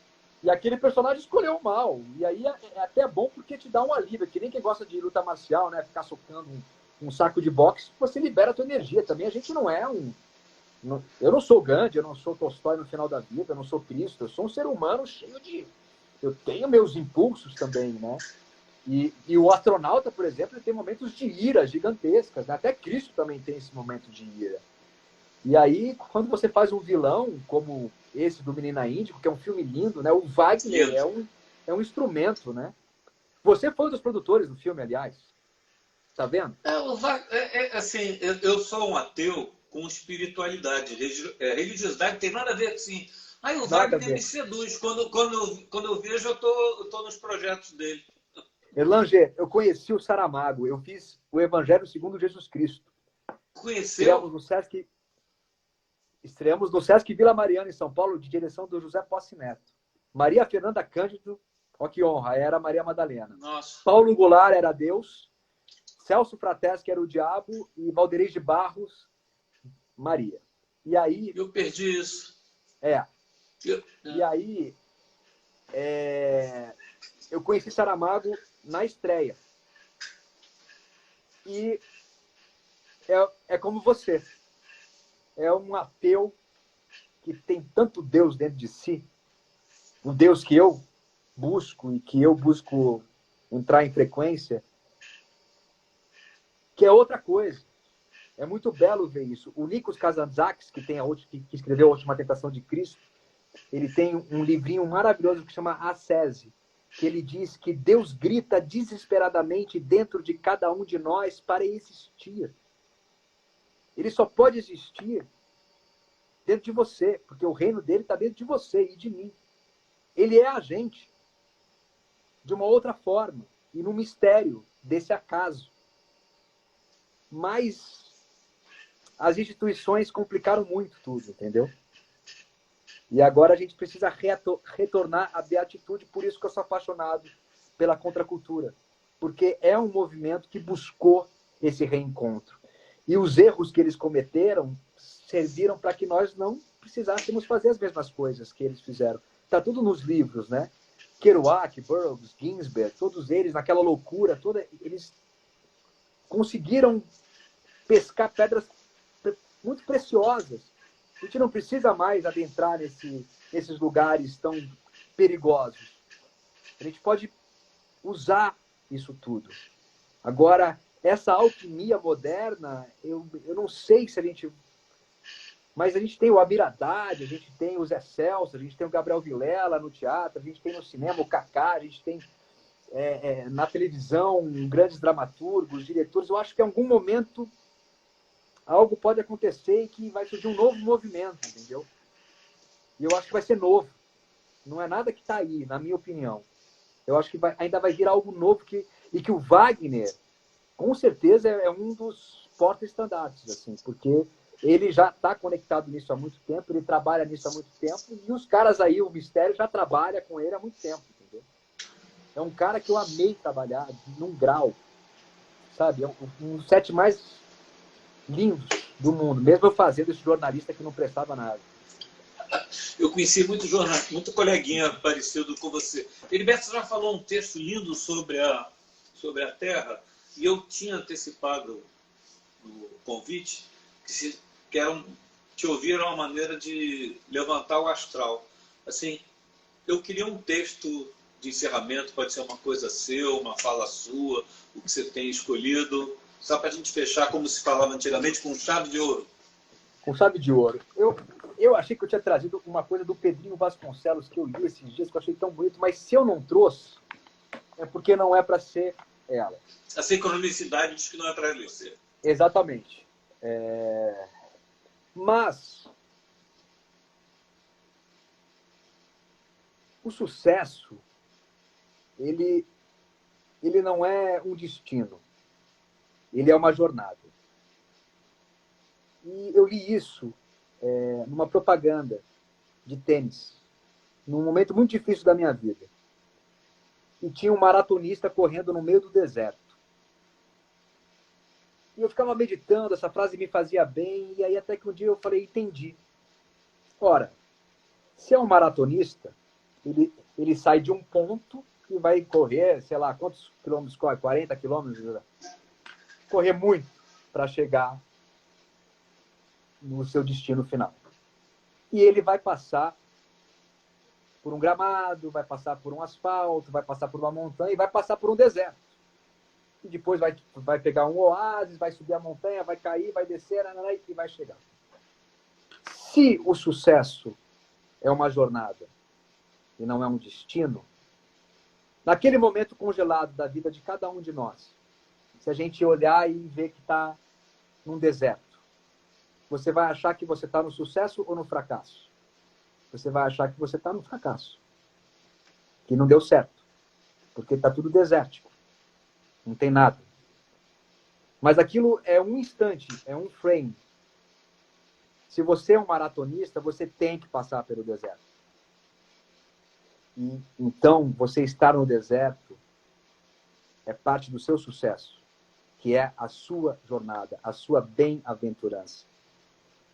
E aquele personagem escolheu o mal. E aí é até bom porque te dá um alívio. Que nem quem gosta de luta marcial, né? Ficar socando um saco de boxe, você libera a tua energia. Também a gente não é eu não sou Gandhi, eu não sou Tolstói no final da vida, eu não sou Cristo. Eu sou um ser humano cheio de... Eu tenho meus impulsos também, né? E o astronauta, por exemplo, ele tem momentos de ira gigantescas. Né? Até Cristo também tem esse momento de ira. E aí, quando você faz um vilão, como esse do Menina Índigo, que é um filme lindo, né? O Wagner é um instrumento, né? Você foi um dos produtores do filme, aliás. Tá vendo? Assim, eu sou um ateu com espiritualidade. Religiosidade tem nada a ver assim. Aí o Wagner me seduz. Quando eu vejo, eu tô nos projetos dele. Erlanger, eu conheci o Saramago. Eu fiz o Evangelho segundo Jesus Cristo. Conheceu? Estreamos no Sesc Vila Mariana, em São Paulo, de direção do José Posse Neto. Maria Fernanda Cândido, ó que honra, era Maria Madalena. Nossa. Paulo Goulart era Deus, Celso Frateschi era o Diabo e Valdeir de Barros, Maria. E aí... Eu perdi isso. E aí... eu conheci Saramago na estreia. E é como você. É um ateu que tem tanto Deus dentro de si, o Deus que eu busco e que eu busco entrar em frequência, que é outra coisa. É muito belo ver isso. O Nikos Kazantzakis, que escreveu A Última Tentação de Cristo, ele tem um livrinho maravilhoso que chama Ascese, que ele diz que Deus grita desesperadamente dentro de cada um de nós para existir. Ele só pode existir dentro de você, porque o reino dele está dentro de você e de mim. Ele é a gente de uma outra forma e no mistério desse acaso. Mas as instituições complicaram muito tudo, entendeu? E agora a gente precisa retornar à beatitude, por isso que eu sou apaixonado pela contracultura. Porque é um movimento que buscou esse reencontro. E os erros que eles cometeram serviram para que nós não precisássemos fazer as mesmas coisas que eles fizeram. Está tudo nos livros, né? Kerouac, Burroughs, Ginsberg, todos eles, naquela loucura toda, eles conseguiram pescar pedras muito preciosas. A gente não precisa mais adentrar nesses lugares tão perigosos. A gente pode usar isso tudo. Agora, essa alquimia moderna, eu não sei se a gente... Mas a gente tem o Amir Haddad, a gente tem o Zé Celso, a gente tem o Gabriel Vilela no teatro, a gente tem no cinema o Kaká, a gente tem na televisão grandes dramaturgos, diretores. Eu acho que em algum momento algo pode acontecer e que vai surgir um novo movimento, entendeu? E eu acho que vai ser novo. Não é nada que está aí, na minha opinião. Eu acho que ainda vai vir algo novo e que o Wagner, com certeza, é um dos porta-estandartes, assim, porque ele já está conectado nisso há muito tempo, ele trabalha nisso há muito tempo, e os caras aí, o Mistério, já trabalha com ele há muito tempo, entendeu? É um cara que eu amei trabalhar num grau, sabe? É um dos sete mais lindos do mundo, mesmo eu fazendo esse jornalista que não prestava nada. Eu conheci muito coleguinha parecido com você. Heriberto já falou um texto lindo sobre a Terra, e eu tinha antecipado o convite, que era te ouvir era uma maneira de levantar o astral. Assim, eu queria um texto de encerramento, pode ser uma coisa seu, uma fala sua, o que você tem escolhido, só para a gente fechar, como se falava antigamente, com chave de ouro. Com chave de ouro. Eu achei que eu tinha trazido uma coisa do Pedrinho Vasconcelos que eu li esses dias, que eu achei tão bonito, mas se eu não trouxe, é porque não é para ser ela. A sincronicidade diz que não é para ele ser. Exatamente. Mas o sucesso, ele não é um destino. Ele é uma jornada. E eu li isso numa propaganda de tênis, num momento muito difícil da minha vida. E tinha um maratonista correndo no meio do deserto. E eu ficava meditando, essa frase me fazia bem, e aí até que um dia eu falei, entendi. Ora, se é um maratonista, ele sai de um ponto e vai correr, sei lá, quantos quilômetros corre? 40 quilômetros? Correr muito para chegar no seu destino final. E ele vai passar por um gramado, vai passar por um asfalto, vai passar por uma montanha e vai passar por um deserto. E depois vai pegar um oásis, vai subir a montanha, vai cair, vai descer e vai chegar. Se o sucesso é uma jornada e não é um destino, naquele momento congelado da vida de cada um de nós, se a gente olhar e ver que está num deserto, você vai achar que você está no sucesso ou no fracasso? Você vai achar que você está no fracasso. Que não deu certo. Porque está tudo desértico. Não tem nada. Mas aquilo é um instante, é um frame. Se você é um maratonista, você tem que passar pelo deserto. E, então, você estar no deserto é parte do seu sucesso, que é a sua jornada, a sua bem-aventurança.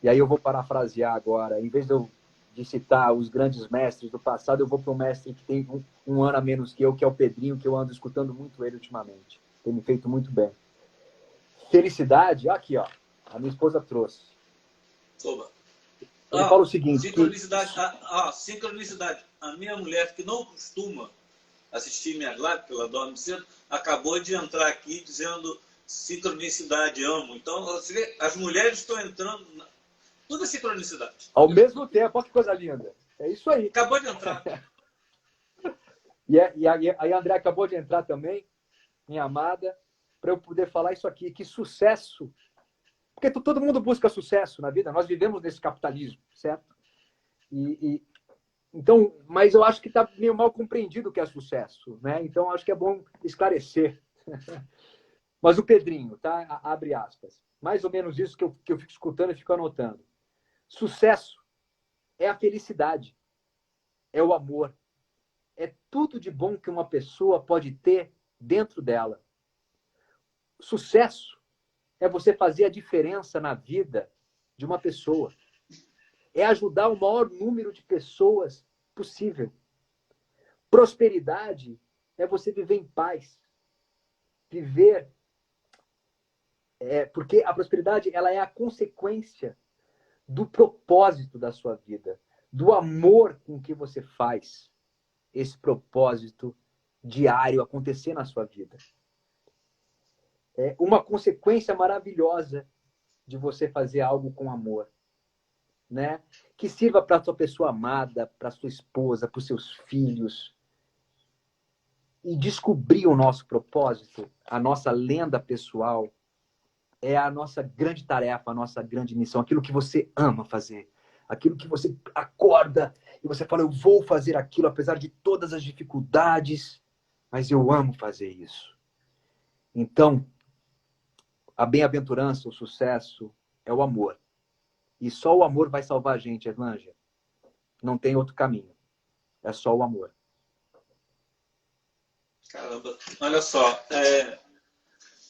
E aí eu vou parafrasear agora, em vez de citar os grandes mestres do passado, eu vou para um mestre que tem um ano a menos que eu, que é o Pedrinho, que eu ando escutando muito ele ultimamente. Tem me feito muito bem. Felicidade, aqui, ó, a minha esposa trouxe. Oba. Ele fala o seguinte... Sincronicidade. Sincronicidade. A minha mulher, que não costuma assistir minhas lives, porque ela dorme cedo, acabou de entrar aqui dizendo sincronicidade, amo. Então, você vê, as mulheres estão entrando... Tudo é sincronicidade. Ao mesmo tempo, olha que coisa linda. É isso aí. Acabou de entrar. E a André acabou de entrar também, minha amada, para eu poder falar isso aqui. Que sucesso. Porque todo mundo busca sucesso na vida. Nós vivemos nesse capitalismo, certo? Então, mas eu acho que está meio mal compreendido o que é sucesso, né? Então, acho que é bom esclarecer. Mas o Pedrinho, tá? Abre aspas. Mais ou menos isso que eu fico escutando e fico anotando. Sucesso é a felicidade, é o amor, é tudo de bom que uma pessoa pode ter dentro dela. Sucesso é você fazer a diferença na vida de uma pessoa. É ajudar o maior número de pessoas possível. Prosperidade é você viver em paz. Viver... porque a prosperidade ela é a consequência do propósito da sua vida, do amor com que você faz esse propósito diário acontecer na sua vida. É uma consequência maravilhosa de você fazer algo com amor, né? Que sirva para a sua pessoa amada, para a sua esposa, para os seus filhos. E descobrir o nosso propósito, a nossa lenda pessoal, é a nossa grande tarefa, a nossa grande missão, aquilo que você ama fazer, aquilo que você acorda e você fala, eu vou fazer aquilo apesar de todas as dificuldades, mas eu amo fazer isso. Então, a bem-aventurança, o sucesso é o amor. E só o amor vai salvar a gente, Erlângea. Não tem outro caminho. É só o amor. Caramba, olha só,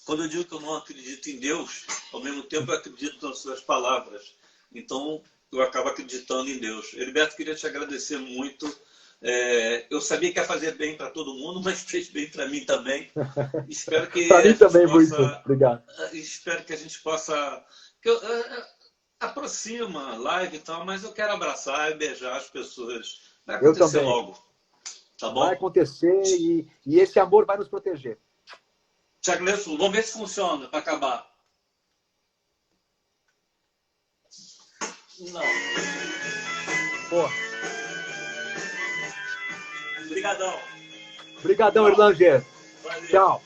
quando eu digo que eu não acredito em Deus, ao mesmo tempo eu acredito nas suas palavras. Então, eu acabo acreditando em Deus. Heriberto, queria te agradecer muito. Eu sabia que ia fazer bem para todo mundo, mas fez bem para mim também. Espero que para mim também, possa, muito. Obrigado. Espero que a gente possa... aproxima a live e tal, mas eu quero abraçar e beijar as pessoas. Vai acontecer logo. Tá bom? Vai acontecer e esse amor vai nos proteger. Te agradeço. Vamos ver se funciona para acabar. Não. Pô. Obrigadão. Obrigadão, Erlângea. Tchau.